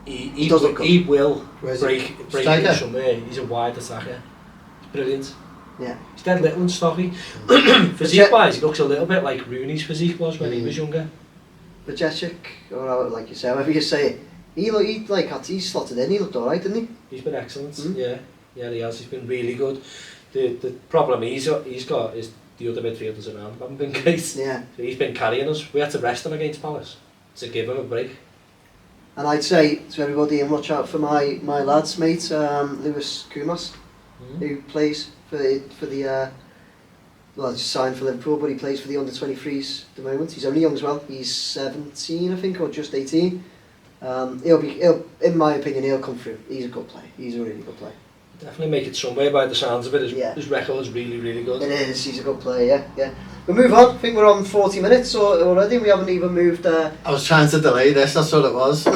Speaker 3: He
Speaker 1: does look good.
Speaker 3: he will
Speaker 2: Where's
Speaker 3: break
Speaker 2: Striker?
Speaker 3: in somewhere. He's a wide attacker. He's brilliant.
Speaker 1: Yeah.
Speaker 3: He's dead little and stocky. Physique-wise, he looks a little bit like Rooney's physique was when he was younger.
Speaker 1: Bacchetic, or like you say, however you say it, he slotted in. He looked alright, didn't he?
Speaker 3: He's been excellent.
Speaker 1: Mm.
Speaker 3: Yeah, he has. He's been really good. The problem he's got is the other midfielders around haven't been great.
Speaker 1: Yeah.
Speaker 3: So he's been carrying us. We had to rest him against Palace to give him a break.
Speaker 1: And I'd say to everybody, and watch out for my lad's mate, Lewis Kumas, who plays for the well, he's signed for Liverpool, but he plays for the under-23s at the moment. He's only young as well. He's 17, I think, or just 18. He'll, in my opinion, he'll come through. He's a good player. He's a really good player.
Speaker 3: Definitely make it somewhere by the sounds of it.
Speaker 1: Yeah.
Speaker 3: His record's really, really good.
Speaker 1: It is. He's a good player. Yeah. We'll move on. I think we're on 40 minutes already. We haven't even moved.
Speaker 2: I was trying to delay this, that's what it was.
Speaker 1: The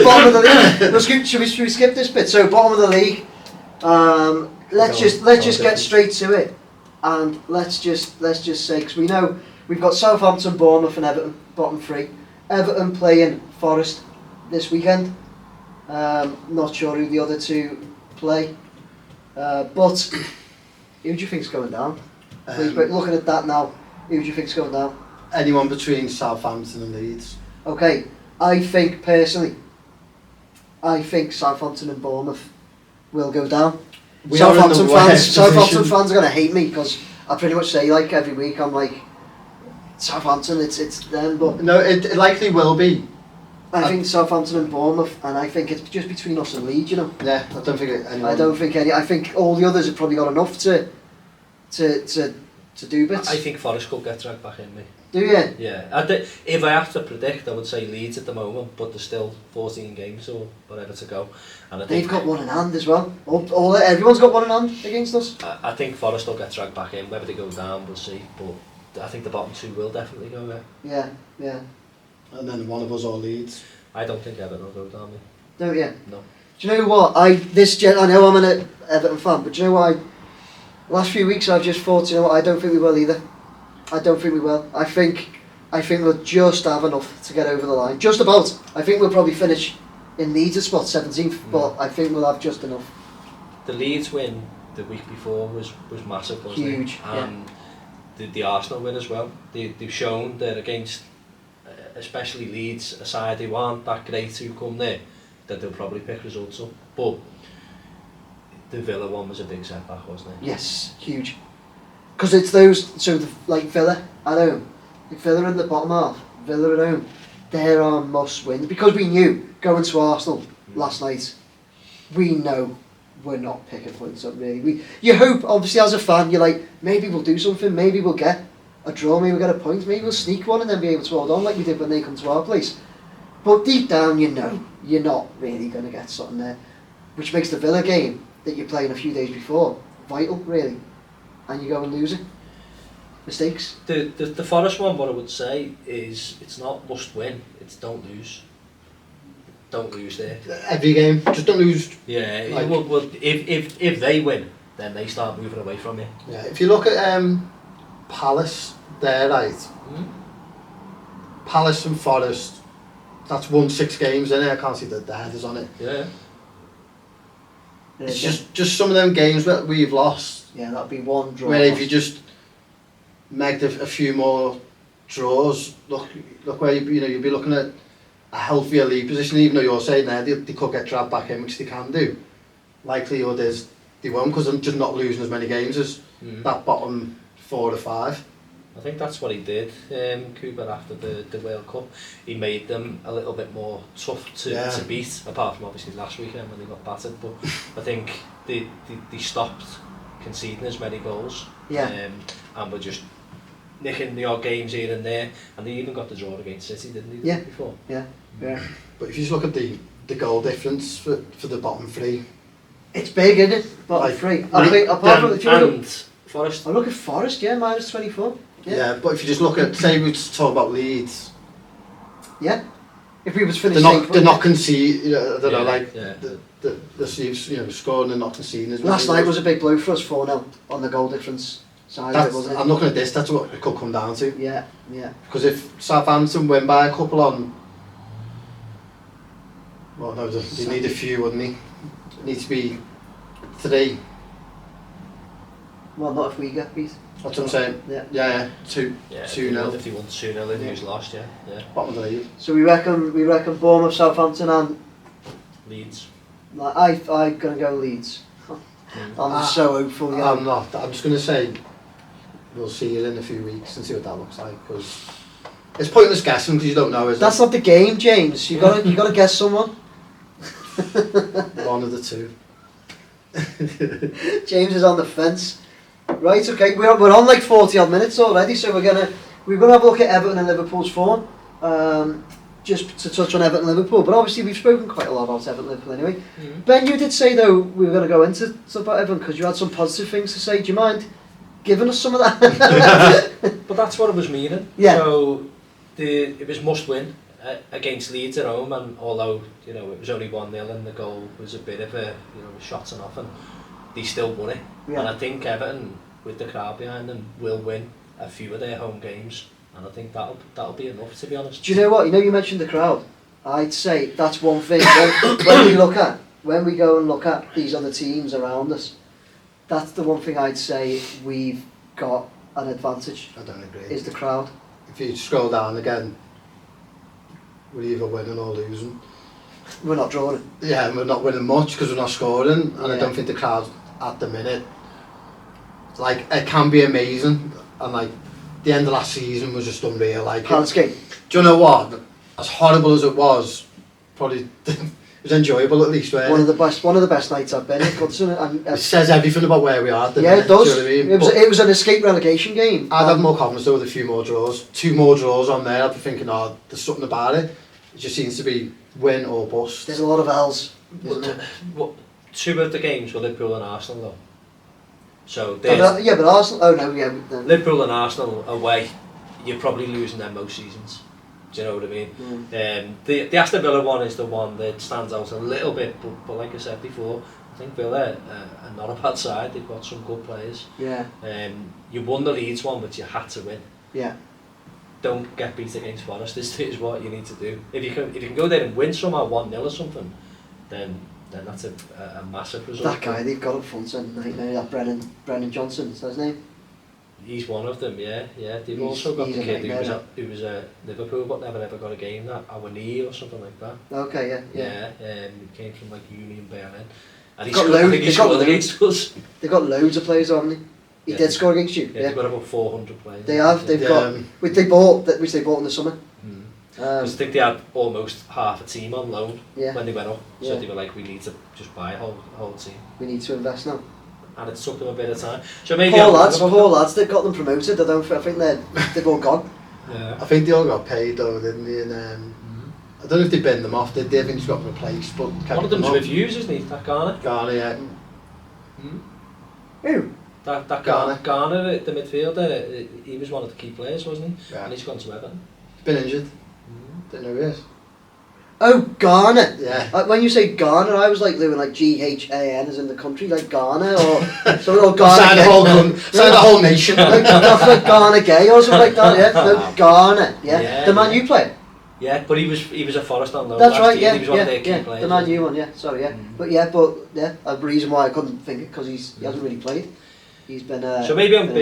Speaker 1: bottom of the league. Should we skip this bit? So bottom of the league. Let's just get straight to it, and let's just say, because we know we've got Southampton, Bournemouth, and Everton bottom 3. Everton playing Forest this weekend. Not sure who the other 2 play, but who do you think's going down? Please, but looking at that now, who do you think's going down?
Speaker 2: Anyone between Southampton and Leeds.
Speaker 1: Okay, I think personally, Southampton and Bournemouth will go down.
Speaker 2: We are in the worst
Speaker 1: Southampton
Speaker 2: position.
Speaker 1: fans are going to hate me because I pretty much say, like, every week I'm like, Southampton, it's them, but
Speaker 2: No, it likely will be.
Speaker 1: I think Southampton and Bournemouth, and I think it's just between us and Leeds, you know.
Speaker 2: Yeah, I don't think anyone...
Speaker 1: I think all the others have probably got enough to do bits.
Speaker 3: I think Forest could get dragged back in, mate.
Speaker 1: Do you?
Speaker 3: Yeah. If I have to predict, I would say Leeds at the moment, but there's still 14 games or whatever to go. And I
Speaker 1: They've
Speaker 3: think,
Speaker 1: got one in hand as well. Everyone's got one in hand against us.
Speaker 3: I think Forest will get dragged back in. Whether they go down, we'll see. But I think the bottom 2 will definitely go there.
Speaker 1: Yeah.
Speaker 2: And then one of us all Leeds.
Speaker 3: I don't think Everton will go down, mate.
Speaker 1: Don't you?
Speaker 3: No.
Speaker 1: Do you know what? I know I'm an Everton fan, but do you know what? Last few weeks I've just thought, you know what? I don't think we will either. I don't think we will. I think we'll just have enough to get over the line. Just about. I think we'll probably finish in Leeds at spot 17th, but I think we'll have just enough.
Speaker 3: The Leeds win the week before was massive, wasn't
Speaker 1: Huge,
Speaker 3: it? And the Arsenal win as well. They've shown that against, especially Leeds, a side who aren't that great who come there, that they'll probably pick results up. But the Villa one was a big setback, wasn't it?
Speaker 1: Yes, huge. Because it's those, like Villa at home, Villa in the bottom half, Villa at home, they're our must win. Because we knew going to Arsenal last night, we know we're not picking points up really. You hope, obviously as a fan, you're like, maybe we'll do something, maybe we'll get a draw, maybe we'll get a point, maybe we'll sneak one and then be able to hold on like we did when they come to our place. But deep down you know, you're not really going to get something there. Which makes the Villa game that you're playing a few days before vital, really. And you go and lose it. Mistakes.
Speaker 3: The Forest one, what I would say is, it's not must win, it's don't lose. Don't lose there.
Speaker 2: Every game, just don't lose.
Speaker 3: Yeah,
Speaker 2: Like-
Speaker 3: well, if they win, then they start moving away from you.
Speaker 2: Yeah, if you look at Palace, they're right. Palace and Forest, that's won 6 games, isn't it? I can't see the headers on it.
Speaker 3: Yeah.
Speaker 2: It's just some of them games that we've lost.
Speaker 1: Yeah, that'd be one draw.
Speaker 2: Where if you just megged a few more draws. Look where you'll be looking at a healthier league position. Even though you're saying there they could get dragged back in, which they can do. Likelihood is they won't, because they're just not losing as many games as that bottom 4 or 5.
Speaker 3: I think that's what he did, Cooper, after the World Cup. He made them a little bit more tough to beat, apart from obviously last weekend when they got battered. But I think they stopped conceding as many goals, and were just nicking the odd games here and there. And they even got the draw against City, didn't they?
Speaker 1: Yeah.
Speaker 3: Before.
Speaker 1: Yeah.
Speaker 2: But if you just look at the goal difference for the bottom 3,
Speaker 1: it's big, isn't it? Bottom 3. I think apart from
Speaker 3: Forest.
Speaker 1: I look at Forest, minus 24.
Speaker 2: Yeah, but if you just look at, say we talk about Leeds.
Speaker 1: Yeah. If we was finishing,
Speaker 2: they're not conceding. I don't know, the scoring and not conceding.
Speaker 1: Last night was a big blow for us, 4-0 on the goal difference side of it, wasn't it?
Speaker 2: I'm looking at this. That's what it could come down to.
Speaker 1: Yeah.
Speaker 2: Because if Southampton win by a couple on, well, no, they need a few, wouldn't they? It needs to be 3.
Speaker 1: Well, not if we get beat.
Speaker 2: That's what I'm saying.
Speaker 1: Yeah.
Speaker 2: 2-0.
Speaker 3: If they won 2-0, then who's lost,
Speaker 2: Bottom of the league.
Speaker 1: So we reckon Bournemouth, Southampton and
Speaker 3: Leeds.
Speaker 1: I'm gonna go Leeds. I'm so hopeful. Yeah.
Speaker 2: I'm not. I'm just going to say we'll see it in a few weeks and see what that looks like, because it's pointless guessing because you don't know, is it?
Speaker 1: That's not the game, James. You gotta guess someone.
Speaker 2: One of the 2.
Speaker 1: James is on the fence. Right, okay, we're on like 40 odd minutes already, so we're gonna have a look at Everton and Liverpool's form. Just to touch on Everton and Liverpool, but obviously we've spoken quite a lot about Everton and Liverpool anyway. Ben, you did say though we were going to go into stuff about Everton because you had some positive things to say. Do you mind giving us some of that?
Speaker 3: But that's what it was meaning.
Speaker 1: Yeah.
Speaker 3: So it was must win against Leeds at home, and although it was only 1-0 and the goal was a bit of a shots and off, and they still won it.
Speaker 1: Yeah.
Speaker 3: And I think Everton, with the crowd behind them, will win a few of their home games, and I think that'll be enough, to be honest.
Speaker 1: Do you know what? You mentioned the crowd. I'd say that's one thing when we go and look at these other teams around us. That's the one thing I'd say we've got an advantage.
Speaker 2: I don't agree.
Speaker 1: Is the crowd.
Speaker 2: If you scroll down again, we're either winning or losing.
Speaker 1: We're not drawing.
Speaker 2: Yeah, and we're not winning much because we're not scoring, and I
Speaker 1: Yeah.
Speaker 2: don't think the crowd at the minute, like, it can be amazing, and like the end of last season was just unreal. Like,
Speaker 1: Palace game.
Speaker 2: do you know what? As horrible as it was, probably it was enjoyable at least.
Speaker 1: One of the best nights I've been at Goodson, and
Speaker 2: It says everything about where we are at the
Speaker 1: yeah,
Speaker 2: minute.
Speaker 1: it does.
Speaker 2: Do you know what I mean?
Speaker 1: It was an escape relegation game.
Speaker 2: I'd have more confidence though with a few more draws. 2 more draws on there, I'd be thinking, there's something about it. It just seems to be win or bust.
Speaker 1: There's a lot of L's, isn't there?
Speaker 3: What, 2 of the games were Liverpool and Arsenal though. So
Speaker 1: But Arsenal. Oh no, yeah.
Speaker 3: Liverpool and Arsenal away, you're probably losing them most seasons. Do you know what I mean? The Aston Villa one is the one that stands out a little bit, but like I said before, I think Villa are not a bad side. They've got some good players.
Speaker 1: Yeah.
Speaker 3: You won the Leeds one, but you had to win.
Speaker 1: Yeah.
Speaker 3: Don't get beat against Forest. This is what you need to do. If you can go there and win somehow 1-0 or something, then that's a massive result.
Speaker 1: That guy they've got up front, and that Brennan Johnson, is that his name?
Speaker 3: He's one of them, yeah. They've also got the kid who was a Liverpool but never ever got a game, that Awani or something like that.
Speaker 1: Okay, yeah.
Speaker 3: He came from like Union Berlin. And
Speaker 1: They've got
Speaker 3: against us.
Speaker 1: They've got loads of players, haven't they? He did score against you.
Speaker 3: Yeah, they've got about 400 players.
Speaker 1: They have. They've got which they bought in the summer.
Speaker 3: I think they had almost half a team on loan when they went up. So
Speaker 1: Yeah.
Speaker 3: they were like, we need to just buy a whole team.
Speaker 1: We need to invest now.
Speaker 3: And it took them a bit of time. So maybe
Speaker 1: Poor lads, they've got them promoted. I think they've all gone.
Speaker 3: Yeah.
Speaker 2: I think they all got paid though, didn't they? And I don't know if they binned them off. They think they just got replaced, but
Speaker 3: One of them's with Hughes, isn't he? That Garner.
Speaker 2: Garner, yeah.
Speaker 1: Who?
Speaker 3: That
Speaker 2: Garner.
Speaker 3: Garner, the midfielder, he was one of the key players, wasn't he?
Speaker 2: Yeah.
Speaker 3: And he's gone to Everton.
Speaker 2: He's been injured. Didn't know who he is.
Speaker 1: Oh, Ghana.
Speaker 2: Yeah.
Speaker 1: When you say Ghana, I was like doing like GHAN as in the country, like Ghana or something like Ghana.
Speaker 2: Sign the whole nation.
Speaker 1: Like Ghana gay or something like that. Yeah. No, Ghana. Yeah. The Man U player.
Speaker 3: Yeah, but he was a Forest on loan.
Speaker 1: That's right.
Speaker 3: Year.
Speaker 1: Yeah.
Speaker 3: He was one of their key players.
Speaker 1: The Man U one. Yeah. Sorry. Yeah. But a reason why I couldn't think it because he hasn't really played. He's been.
Speaker 3: So maybe I'm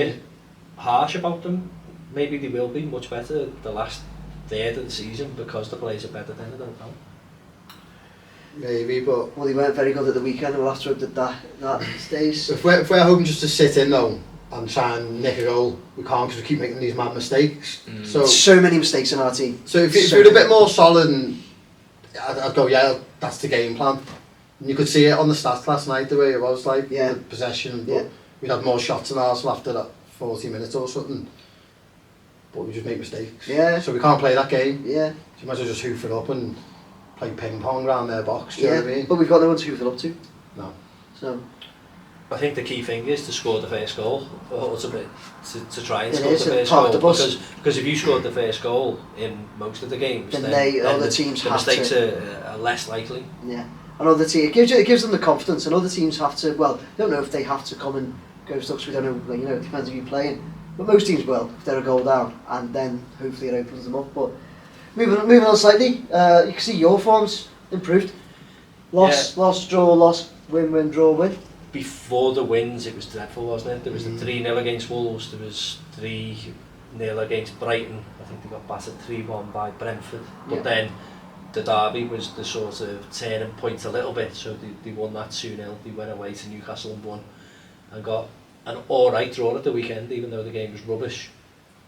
Speaker 3: harsh about them. Maybe they will be much better the last third of the season because the players are better then, I don't know.
Speaker 2: Maybe, but
Speaker 1: Well, they weren't very good at the weekend, and we'll have to hope that stays.
Speaker 2: if we're hoping just to sit in though and try and nick a goal, we can't because we keep making these mad mistakes.
Speaker 1: So many mistakes in our team.
Speaker 2: So if you're a bit more solid, and I'd go, yeah, that's the game plan. And you could see it on the stats last night, the way it was, like, the possession. But we'd had more shots than Arsenal after that 40 minutes or something. But we just make mistakes.
Speaker 1: Yeah.
Speaker 2: So we can't play that game.
Speaker 1: Yeah.
Speaker 2: So you might as well just hoof it up and play ping pong around their box, do you know what I mean?
Speaker 1: But we've got no one to hoof it up to.
Speaker 2: No.
Speaker 1: So
Speaker 3: I think the key thing is to score the first goal, ultimately, to try and
Speaker 1: It
Speaker 3: score
Speaker 1: is,
Speaker 3: the
Speaker 1: and
Speaker 3: first
Speaker 1: park
Speaker 3: goal.
Speaker 1: the bus.
Speaker 3: Because if you scored the first goal in most of the games,
Speaker 1: Then
Speaker 3: then
Speaker 1: other
Speaker 3: the,
Speaker 1: teams
Speaker 3: the
Speaker 1: have
Speaker 3: mistakes
Speaker 1: to.
Speaker 3: are less likely.
Speaker 1: Yeah. And other team, it gives them the confidence, and other teams have to. Well, I don't know if they have to come and go stuff. So we don't know. Like, it depends who you're playing. But most teams will if they're a goal down, and then hopefully it opens them up. But moving on slightly, you can see your form's improved. Loss, draw, loss, win, draw, win.
Speaker 3: Before the wins, it was dreadful, wasn't it? There was the 3-0 against Wolves, there was 3-0 against Brighton. I think they got battered 3-1 by Brentford. But then the derby was the sort of turning point a little bit, so they won that 2-0. They went away to Newcastle and won, and got an alright draw at the weekend, even though the game was rubbish,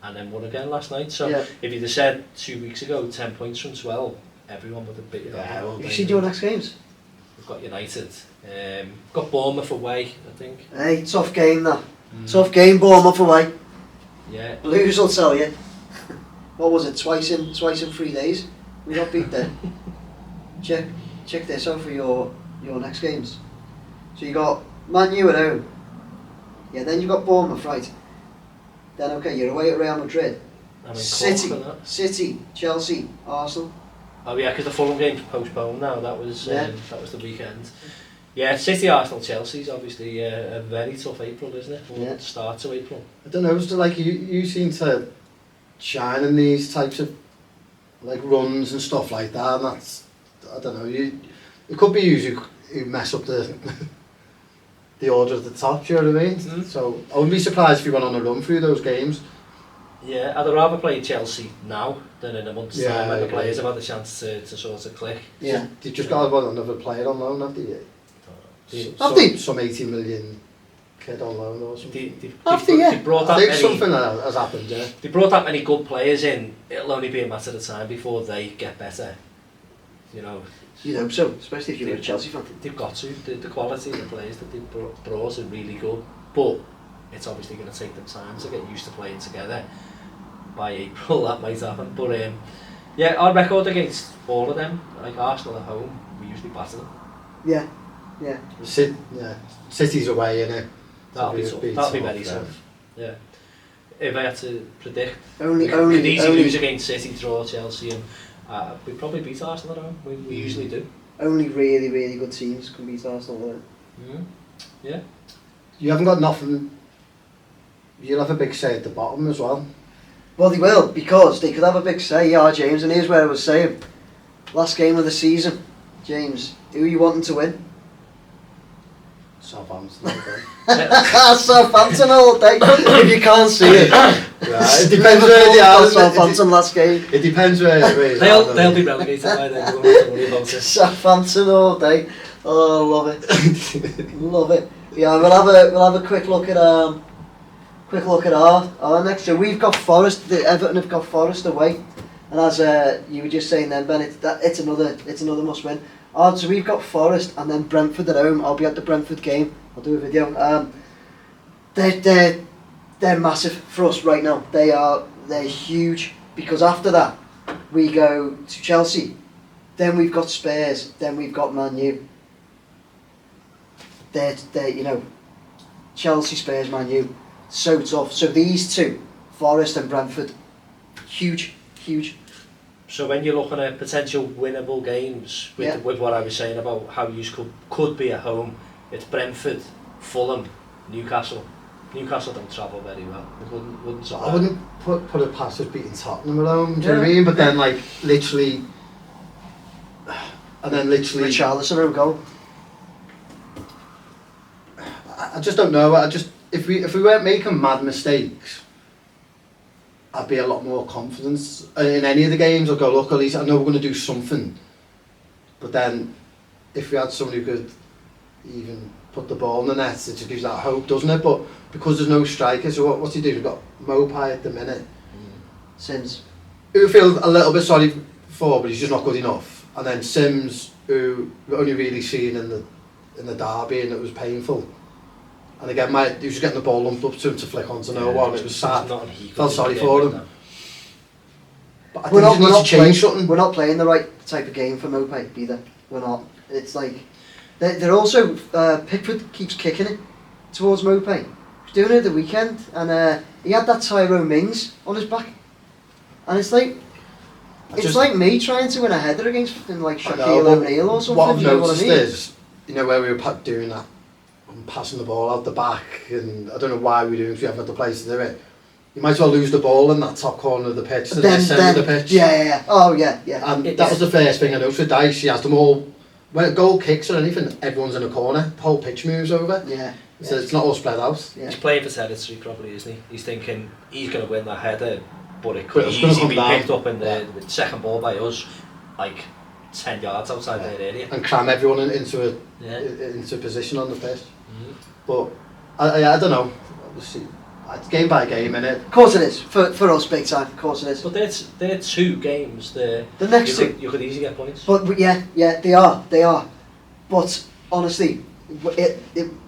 Speaker 3: and then won again last night. So if you'd have said 2 weeks ago 10 points from 12, everyone would have beat you.
Speaker 1: You see your next games?
Speaker 3: We've got United, got Bournemouth away, I think.
Speaker 1: Hey, tough game that. Tough game, Bournemouth away.
Speaker 3: Yeah.
Speaker 1: Blues will tell you. What was it? Twice in 3 days. We got beat there. check this out for your next games. So you got Man U at home. Yeah, then you got Bournemouth, right? Then you're away at Real Madrid. City, Chelsea, Arsenal.
Speaker 3: Oh yeah, because the Fulham game's postponed now. That was the weekend. Yeah, City, Arsenal, Chelsea's obviously a very tough April, isn't it? Or start to April.
Speaker 2: I don't know. It's like you seem to shine in these types of like runs and stuff like that, and that's, I don't know. It could be you who mess up the the order at the top. Do you know what I mean? So I wouldn't be surprised if you went on a run through those games.
Speaker 3: Yeah, I'd rather play Chelsea now than in a month's time when the players have had the chance to sort of click.
Speaker 1: Yeah.
Speaker 2: They've just got another player on loan, have they? Some 80 million kid on loan or something.
Speaker 3: They brought that
Speaker 2: I think
Speaker 3: many,
Speaker 2: something has happened, yeah.
Speaker 3: They brought that many good players in, it'll only be a matter of time before they get better. You know.
Speaker 1: You hope so, especially if you're a Chelsea fan.
Speaker 3: They've got to. The quality of the players that they've brought are really good. But it's obviously going to take them time to get used to playing together. By April that might happen, but our record against all of them, like Arsenal at home, we usually batter them.
Speaker 1: Yeah.
Speaker 2: City's away, innit?
Speaker 3: That'll be tough. That'll be very tough. Yeah. If I had to predict,
Speaker 1: we
Speaker 3: could easily lose against City, draw Chelsea, and we'd probably beat Arsenal at home. We usually do.
Speaker 1: Only really, really good teams can beat Arsenal.
Speaker 3: Yeah.
Speaker 2: You haven't got nothing. You'll have a big say at the bottom as well.
Speaker 1: Well, they will, because they could have a big say, James, and here's where I was saying. Last game of the season, James, who are you wanting to win?
Speaker 2: Southampton all day.
Speaker 1: Southampton all day, if you can't see it.
Speaker 2: It depends where they are.
Speaker 1: Southampton last game.
Speaker 2: It depends where
Speaker 3: they'll be relegated by then, we won't have to worry about it.
Speaker 1: Southampton all day. Oh, love it. Love it. Yeah, we'll have a quick look at our next show. We've got Forest. Everton have got Forest away, and as you were just saying then, Ben, it's another must win. So we've got Forest and then Brentford at home. I'll be at the Brentford game. I'll do a video. They're massive for us right now. They're huge, because after that we go to Chelsea, then we've got Spurs, then we've got Man U. They're Chelsea, Spurs, Man U. So tough. So these two, Forest and Brentford, huge.
Speaker 3: So when you're looking at potential winnable games with what I was saying about how you could be at home, it's Brentford, Fulham, Newcastle. Newcastle don't travel very well.
Speaker 2: I wouldn't put it past us beating Tottenham at home. Do you know what I mean? But then literally
Speaker 1: Richarlison on goal.
Speaker 2: I just don't know. If we weren't making mad mistakes, I'd be a lot more confident in any of the games. I'll go, look, at least I know we're going to do something. But then, if we had somebody who could even put the ball in the net, it just gives that hope, doesn't it? But because there's no strikers, so what's he do? We've got Mopai at the minute.
Speaker 1: Sims.
Speaker 2: Who I feel a little bit sorry for, but he's just not good enough. And then Sims, who we only really seen in the derby, and it was painful. And again, he was getting the ball lumped up to him to flick onto no one. It was sad. Felt sorry for him. But I think he needs to change something.
Speaker 1: We're not playing the right type of game for Mopai either. We're not. It's like they're also Pickford keeps kicking it towards Mopai. He was doing it at the weekend, and he had that Tyrone Mings on his back, and it's like like me trying to win a header against like Shaquille O'Neal or something.
Speaker 2: What I've
Speaker 1: you know
Speaker 2: noticed
Speaker 1: what I mean?
Speaker 2: is, where we were doing that, and passing the ball out the back, and I don't know why we do it if we haven't got the place to do it. You might as well lose the ball in that top corner of the pitch than the centre of the pitch.
Speaker 1: Yeah. Oh, yeah.
Speaker 2: And that was the first thing I noticed with Dice. He has them all. When a goal kicks or anything, everyone's in a corner. The whole pitch moves over.
Speaker 1: Yeah.
Speaker 2: So it's not all spread out.
Speaker 3: Yeah. He's playing for territory probably, isn't he? He's thinking he's going to win that header, but it could easily be picked up in the second ball by us, like 10 yards outside their area.
Speaker 2: And cram everyone into a position on the pitch. But I don't know. Obviously, it's game by game, innit?
Speaker 1: Of course it is. For us, big time. Of course it is.
Speaker 3: But they're 2 games. The
Speaker 1: next two.
Speaker 3: You could easily get points.
Speaker 1: But yeah, they are. But honestly,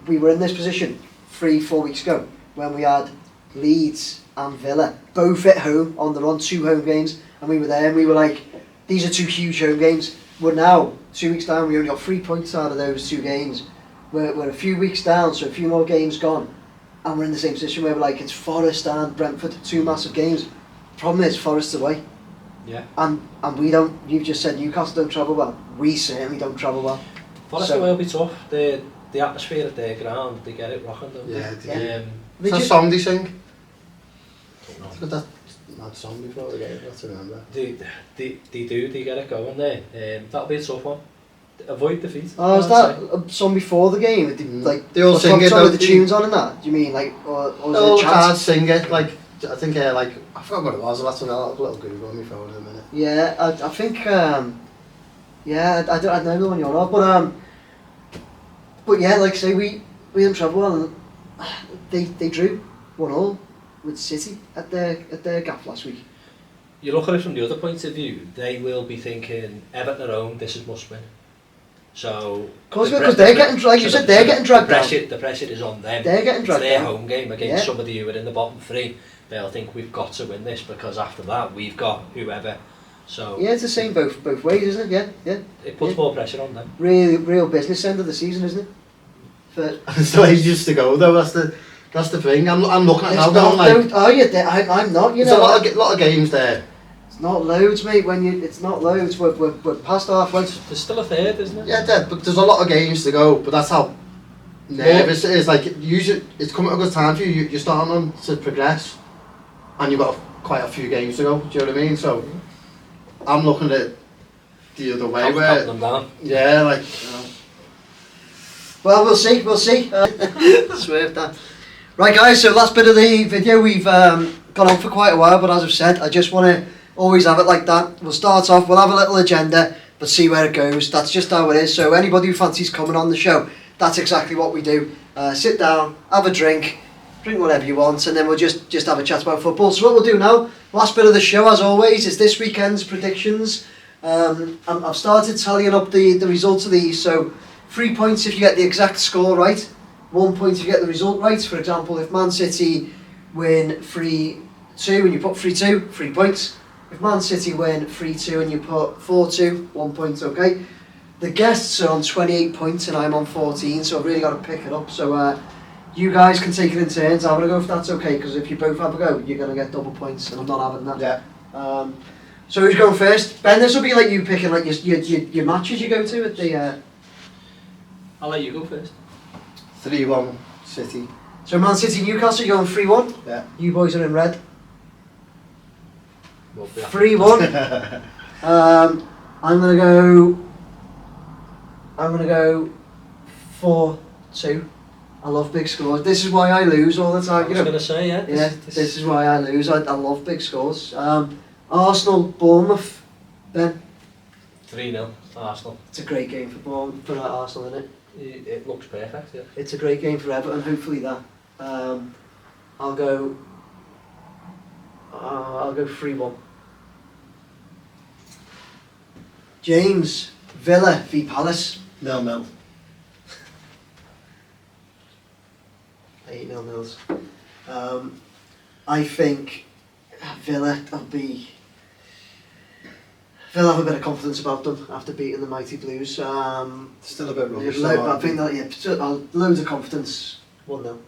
Speaker 1: we were in this position 3-4 weeks ago when we had Leeds and Villa both at home on the run, 2 home games, and we were there and we were like, these are 2 huge home games. We're now 2 weeks down. We only got 3 points out of those 2 games. We're a few weeks down, so a few more games gone. And we're in the same position where we're like, it's Forest and Brentford, 2 massive games. Problem is, Forest's away.
Speaker 3: Yeah.
Speaker 1: And we don't, you've just said Newcastle don't travel well. We certainly don't travel well.
Speaker 3: Forest away will be tough. The atmosphere at their ground, they get it rocking, don't they?
Speaker 2: Yeah. Is that song they sing? Don't know. It's got that mad song before the game, I have to remember.
Speaker 3: They get it going there. That'll be a tough one. Avoid defeat.
Speaker 1: Oh, is that a song before the game?
Speaker 2: They all sing it.
Speaker 1: With the tunes on and that? Do you mean like, or is
Speaker 2: all
Speaker 1: it
Speaker 2: cards sing it? Like, I think I forgot what it was. I'll have to have a little Google on my phone in a minute.
Speaker 1: Yeah, I think I don't know the one you're on, but yeah, like I say, we had trouble and they drew 1-1 with City at their gap last week.
Speaker 3: You look at it from the other point of view, they will be thinking Everton at home, this is must win. So
Speaker 1: because they're getting, like you said, they're getting dragged down.
Speaker 3: The pressure is on them.
Speaker 1: They're getting dragged down.
Speaker 3: It's their home game against somebody who are in the bottom 3. They'll think we've got to win this because after that we've got whoever. So
Speaker 1: yeah, it's the same both ways, isn't it? Yeah.
Speaker 3: It puts more pressure on them.
Speaker 1: Real business end of the season, isn't it?
Speaker 2: It's still ages to go though. That's the thing. I'm looking at now going like.
Speaker 1: Oh yeah, I'm not. You know,
Speaker 2: there's a lot of games there.
Speaker 1: It's not loads, mate. It's not loads. We're past halfway.
Speaker 3: There's still a third, isn't it?
Speaker 2: Yeah, but there's a lot of games to go. But that's how nervous it is. Like usually, it's coming at a good time for you. You're starting on to progress, and you've got quite a few games to go. Do you know what I mean? So I'm looking at it the other way.
Speaker 3: Counting them down.
Speaker 2: Yeah, like.
Speaker 1: Well, we'll see. Swerve that. Right, guys. So last bit of the video, we've gone on for quite a while, but as I've said, I just want to always have it like that. We'll start off. We'll have a little agenda, but see where it goes. That's just how it is. So anybody who fancies coming on the show, that's exactly what we do. Sit down, have a drink whatever you want, and then we'll just have a chat about football. So what we'll do now, last bit of the show, as always, is this weekend's predictions. I've started tallying up the results of these. So 3 points if you get the exact score right, 1 point if you get the result right. For example, if Man City win 3-2 and you put 3-2, 3 points. If Man City win 3-2 and you put 4-2, 1 point, okay. The guests are on 28 points and I'm on 14, so I've really got to pick it up. So you guys can take it in turns. I'm going to go if that's okay, because if you both have a go, you're going to get double points, and I'm not having that.
Speaker 2: Yeah.
Speaker 1: So who's going first? Ben, this will be like you picking like your matches you go to at the...
Speaker 3: I'll let you go first.
Speaker 2: 3-1 City.
Speaker 1: So Man City Newcastle, you're on 3-1.
Speaker 2: Yeah.
Speaker 1: You boys are in red.
Speaker 3: 3-1.
Speaker 1: I'm gonna go 4-2, I love big scores. This is why I lose all the time.
Speaker 3: I was going to say, yeah.
Speaker 1: Yeah, this is why I lose. I love big scores. Arsenal, Bournemouth, Ben.
Speaker 3: 3-0, Arsenal.
Speaker 1: It's a great game for Bournemouth, for Arsenal, isn't it?
Speaker 3: It looks perfect, yeah.
Speaker 1: It's a great game for Everton, hopefully that. I'll go 3-1. James, Villa v Palace.
Speaker 2: 0-0.
Speaker 1: I hate 0-0s. I think Villa have a bit of confidence about them after beating the mighty Blues.
Speaker 2: Still a bit rubbish.
Speaker 1: I think that, yeah, loads of confidence. 1-0.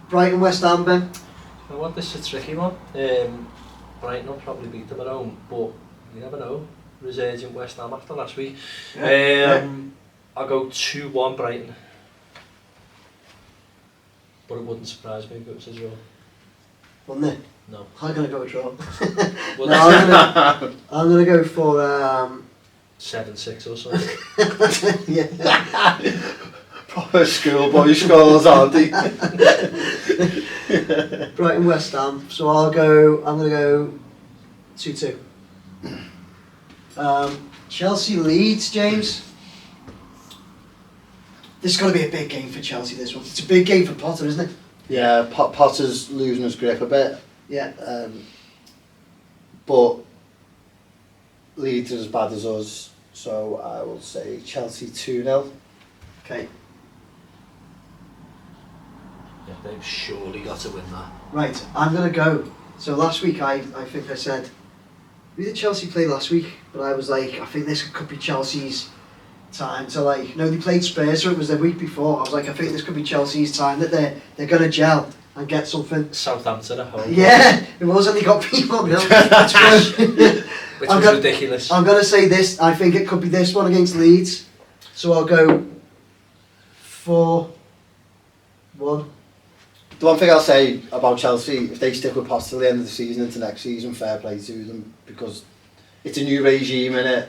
Speaker 1: Brighton, West Ham, Ben.
Speaker 3: You know what, this is a tricky one. Brighton will probably beat them at home, but you never know. Resurgent West Ham after last week. I'll go 2-1 Brighton. But it wouldn't surprise me if it was a draw.
Speaker 1: Wouldn't it?
Speaker 3: No.
Speaker 1: I'm going to go a draw.
Speaker 3: Well,
Speaker 1: I'm going to go for
Speaker 3: 7-6 or something.
Speaker 1: yeah.
Speaker 2: Proper schoolboy scores, aren't they?
Speaker 1: Brighton, West Ham. So I'm going to go 2-2. Chelsea Leeds, James. This is going to be a big game for Chelsea, this one. It's a big game for Potter, isn't it?
Speaker 2: Yeah, Potter's losing his grip a bit.
Speaker 1: Yeah.
Speaker 2: But Leeds are as bad as us, so I will say Chelsea 2-0.
Speaker 1: Okay.
Speaker 3: Yeah, they've surely got to win that.
Speaker 1: Right, I'm going to go. So last week I think I said, who did Chelsea play last week? But I was like, I think this could be Chelsea's time to, like, they played Spurs, so it was the week before. I was like, I think this could be Chelsea's time, that they're going to gel and get something.
Speaker 3: Southampton at home.
Speaker 1: Yeah, it was, and they got people,
Speaker 3: Which was ridiculous.
Speaker 1: I'm going to say this, I think it could be this one against Leeds. So I'll go 4-1.
Speaker 2: The one thing I'll say about Chelsea, if they stick with Potter till the end of the season into next season, fair play to them, because it's a new regime in it,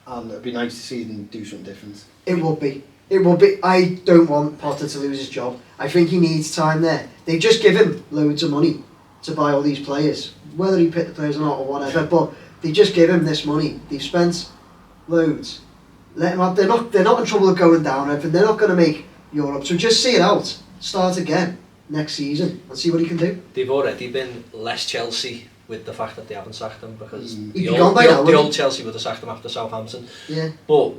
Speaker 2: and it'd be nice to see them do something different.
Speaker 1: It would be. It would be. I don't want Potter to lose his job. I think he needs time there. They just give him loads of money to buy all these players, whether he picked the players or not or whatever. But they just give him this money. They've spent loads. Let him have. They're not in trouble of going down. Everything. They're not going to make Europe. So just see it out. Start again next season and see what he can do.
Speaker 3: They've already been less Chelsea with the fact that they haven't sacked him, because
Speaker 1: He'd
Speaker 3: the
Speaker 1: be gone by now,
Speaker 3: old
Speaker 1: wouldn't he?
Speaker 3: Chelsea would have sacked him after Southampton.
Speaker 1: Yeah.
Speaker 3: But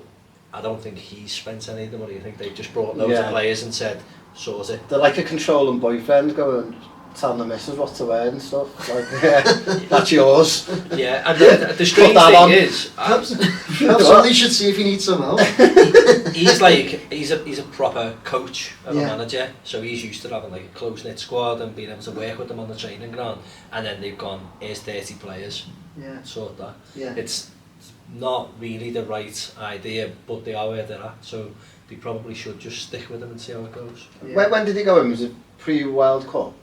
Speaker 3: I don't think he's spent any of the money. I think they've just brought loads of players and said, sort it.
Speaker 2: They're like a controlling boyfriend going, telling the missus what to wear and stuff. Like, yeah, that's yours.
Speaker 3: Yeah, and the strange
Speaker 2: that
Speaker 3: thing
Speaker 2: on.
Speaker 3: is,
Speaker 1: Perhaps somebody should see if he needs some help.
Speaker 3: he's a proper coach of a manager, so he's used to having like a close-knit squad and being able to work with them on the training ground, and then they've gone, here's 30 players, sort that.
Speaker 1: Yeah.
Speaker 3: It's not really the right idea, but they are where they're at, so they probably should just stick with them and see how it goes.
Speaker 1: Yeah.
Speaker 2: When did he go in? Was it pre-World Cup?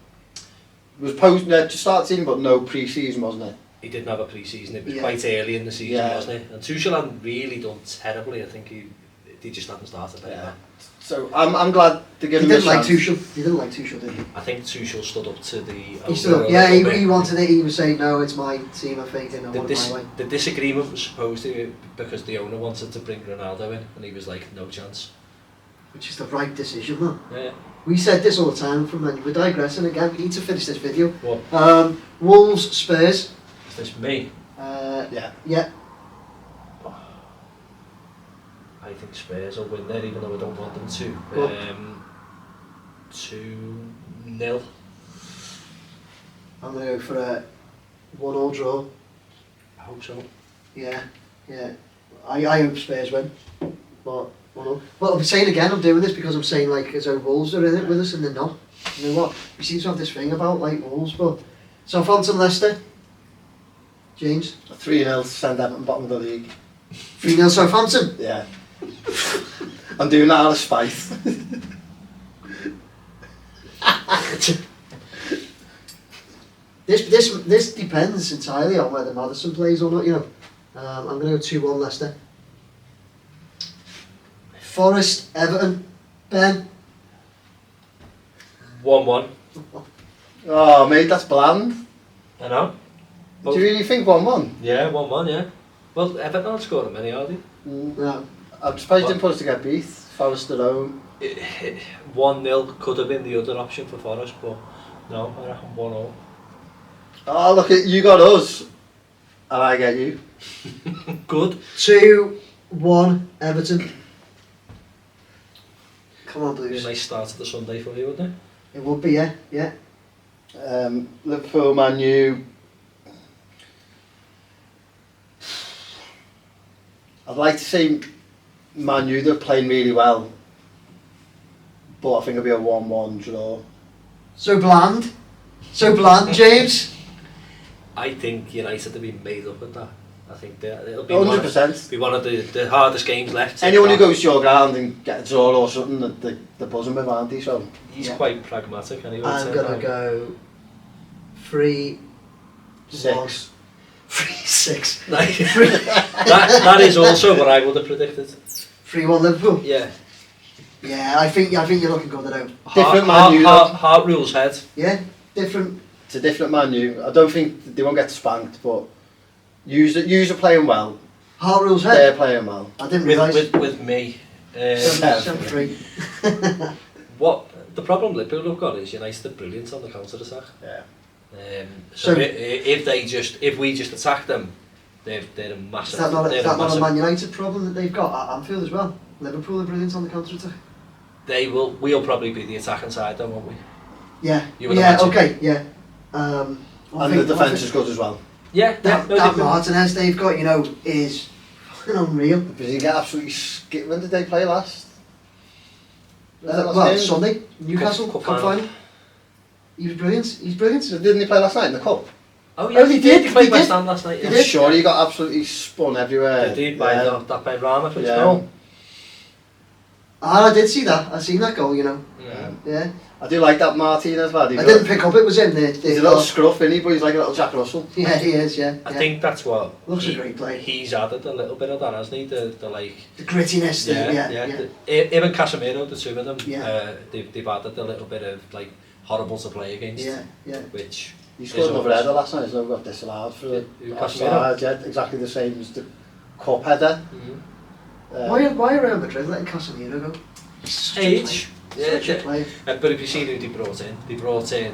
Speaker 2: It was post to start season, but no pre-season, wasn't it?
Speaker 3: He didn't have a pre-season, it was quite early in the season, wasn't it? And Tuchel hadn't really done terribly, I think he just hadn't started very well.
Speaker 2: So I'm glad to give him
Speaker 1: He
Speaker 2: a
Speaker 1: didn't like
Speaker 2: chance.
Speaker 1: Tuchel. He didn't like Tuchel, did he?
Speaker 3: I think Tuchel stood up to the
Speaker 1: He stood up. Yeah, he wanted it. He was saying, no, it's my team, I think, and I want it my way.
Speaker 3: The disagreement was supposed to be because the owner wanted to bring Ronaldo in, and he was like, no chance.
Speaker 1: Which is the right decision, though.
Speaker 3: Yeah.
Speaker 1: We said this all the time from when we're digressing again. We need to finish this video.
Speaker 3: What?
Speaker 1: Wolves, Spurs.
Speaker 3: Is this me?
Speaker 2: Yeah.
Speaker 1: Yeah.
Speaker 3: I think Spurs will win there, even though I don't want them to.
Speaker 1: Cool.
Speaker 3: 2-0.
Speaker 1: I'm going to go for a 1-1 draw.
Speaker 3: I hope so.
Speaker 1: Yeah. I hope Spurs win. But 1-1. Well, I'm saying again, I'm doing this because I'm saying, like, as though Wolves are in it with us, and they're not. You know what? We seem to have this thing about, like, Wolves, but... Southampton, Leicester. James?
Speaker 2: 3-0 to send Everton bottom of the league.
Speaker 1: 3-0 Southampton?
Speaker 2: Yeah. I'm doing that out of spite.
Speaker 1: This depends entirely on whether Maddison plays or not, you know. I'm going to go 2-1 Leicester. Forest, Everton, Ben.
Speaker 3: 1-1.
Speaker 2: Oh, mate, that's bland.
Speaker 3: I know.
Speaker 2: Do you really think 1-1?
Speaker 3: Yeah, 1-1, yeah. Well, Everton aren't scoring many, are they?
Speaker 1: No.
Speaker 2: I'm surprised you didn't put us to get beat. Forest at home.
Speaker 3: 1-0 could have been the other option for Forest, but no, I reckon 1-0.
Speaker 2: Oh, look, you got us. And I get you.
Speaker 3: Good.
Speaker 1: 2-1 Everton. Come on,
Speaker 3: Be a
Speaker 1: Blues.
Speaker 3: nice start to the Sunday for you, wouldn't
Speaker 1: It would be, yeah, yeah.
Speaker 2: Liverpool, Man U. I'd like to say Man U, they're playing really well. But I think it'll be a 1-1 draw.
Speaker 1: So bland. So bland, James.
Speaker 3: it? I think United have been made up at that. I think it'll be
Speaker 2: 100%.
Speaker 3: Be one of the hardest games left.
Speaker 2: Anyone who goes to your ground and gets a draw or something, they're buzzing with, aren't they? So
Speaker 3: He's
Speaker 1: Yeah.
Speaker 3: quite pragmatic anyway.
Speaker 1: I'm going to go 3-1.
Speaker 2: 6.
Speaker 1: 3-6.
Speaker 3: that is also what I would have predicted.
Speaker 1: 3-1 Liverpool.
Speaker 3: Yeah.
Speaker 1: Yeah, I think you're looking good at home.
Speaker 2: Different Man U, though.
Speaker 3: Heart rules head.
Speaker 1: Yeah, different.
Speaker 2: It's a different Man U. I don't think they won't get spanked, but Yous are playing well.
Speaker 1: Heart rules
Speaker 2: They're
Speaker 1: head.
Speaker 2: playing well.
Speaker 1: I didn't realise.
Speaker 3: With me.
Speaker 1: 7-3.
Speaker 3: What the problem Liverpool have got is United are brilliant on the counter attack.
Speaker 2: Yeah.
Speaker 3: So
Speaker 1: So-
Speaker 3: if we just attack them, they're a massive.
Speaker 1: Is that not
Speaker 3: they're
Speaker 1: a
Speaker 3: massive-
Speaker 1: Man United problem that they've got at Anfield as well? Liverpool are brilliant on the counter attack.
Speaker 3: We'll probably be the attacking side, though, won't we?
Speaker 1: Yeah.
Speaker 3: You would
Speaker 1: Yeah.
Speaker 3: imagine.
Speaker 1: Okay. Yeah.
Speaker 2: And the defence is good as well.
Speaker 3: Yeah,
Speaker 1: That Martinez they've got, is fucking unreal.
Speaker 2: Because he get absolutely skipped. When did they play last?
Speaker 1: Sunday, Newcastle
Speaker 3: Cup
Speaker 1: Cup final. He was brilliant. He's brilliant.
Speaker 2: So didn't he play last night in the cup?
Speaker 3: Oh
Speaker 1: Oh, they did,
Speaker 3: They played
Speaker 1: they
Speaker 3: West
Speaker 1: did.
Speaker 3: Ham last night.
Speaker 1: They
Speaker 2: I'm
Speaker 3: Yeah.
Speaker 1: did.
Speaker 2: sure he got absolutely spun everywhere.
Speaker 3: They did by that by Rama for his
Speaker 2: Yeah.
Speaker 3: goal.
Speaker 1: I did see that. I seen that goal.
Speaker 3: Yeah.
Speaker 1: Yeah.
Speaker 2: I do like that Martinez lad.
Speaker 1: I didn't pick up it was him.
Speaker 2: He's a little scruff, isn't he? But he's like a little Jack Russell.
Speaker 1: Yeah, he is. Yeah.
Speaker 3: I
Speaker 1: yeah.
Speaker 3: think that's what
Speaker 1: Looks a great player.
Speaker 3: he's added a little bit of that, hasn't he? The like.
Speaker 1: The grittiness. Yeah.
Speaker 3: Him and Casemiro, the two of them,
Speaker 1: Yeah.
Speaker 3: they've added a little bit of like horrible to play against.
Speaker 1: Yeah. Yeah.
Speaker 3: Which
Speaker 2: He scored
Speaker 3: is
Speaker 2: another
Speaker 3: always-
Speaker 2: header last night, so we got disallowed for it.
Speaker 3: Who,
Speaker 2: Offside,
Speaker 3: Casemiro?
Speaker 2: yeah, exactly the same as the cup header.
Speaker 1: Why are Real Madrid letting Casemiro go? He's such a
Speaker 3: Age.
Speaker 1: player. Such a player.
Speaker 3: But if you see who they brought in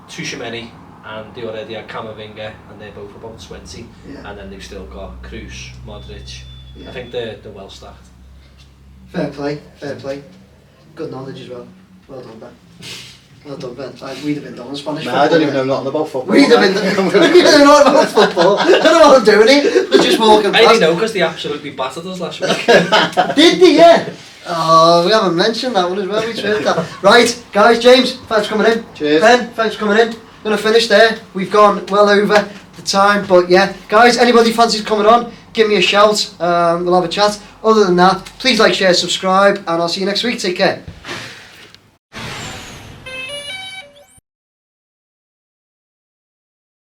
Speaker 3: Tuchemeni, and they already had Camavinga, and they're both about 20,
Speaker 1: Yeah.
Speaker 3: and then they've still got Kroos, Modric.
Speaker 1: Yeah.
Speaker 3: I think they're well stacked.
Speaker 1: Fair play. Fair play. Good knowledge as well. Well done, Ben. Well done, Ben. We'd have been done on Spanish
Speaker 2: Man,
Speaker 1: football.
Speaker 2: I don't even know nothing about football.
Speaker 1: We'd have been done. We don't know about football. I don't know what I'm doing here. We're just walking
Speaker 3: I
Speaker 1: past.
Speaker 3: know because they absolutely battered us last week.
Speaker 1: Did they? Yeah. Oh, we haven't mentioned that one as well. We tried that. Right, guys. James, thanks for coming in.
Speaker 2: Cheers.
Speaker 1: Ben, thanks for coming in. Gonna finish there. We've gone well over the time, but yeah, guys. Anybody fancies coming on? Give me a shout. We'll have a chat. Other than that, please like, share, subscribe, and I'll see you next week. Take care.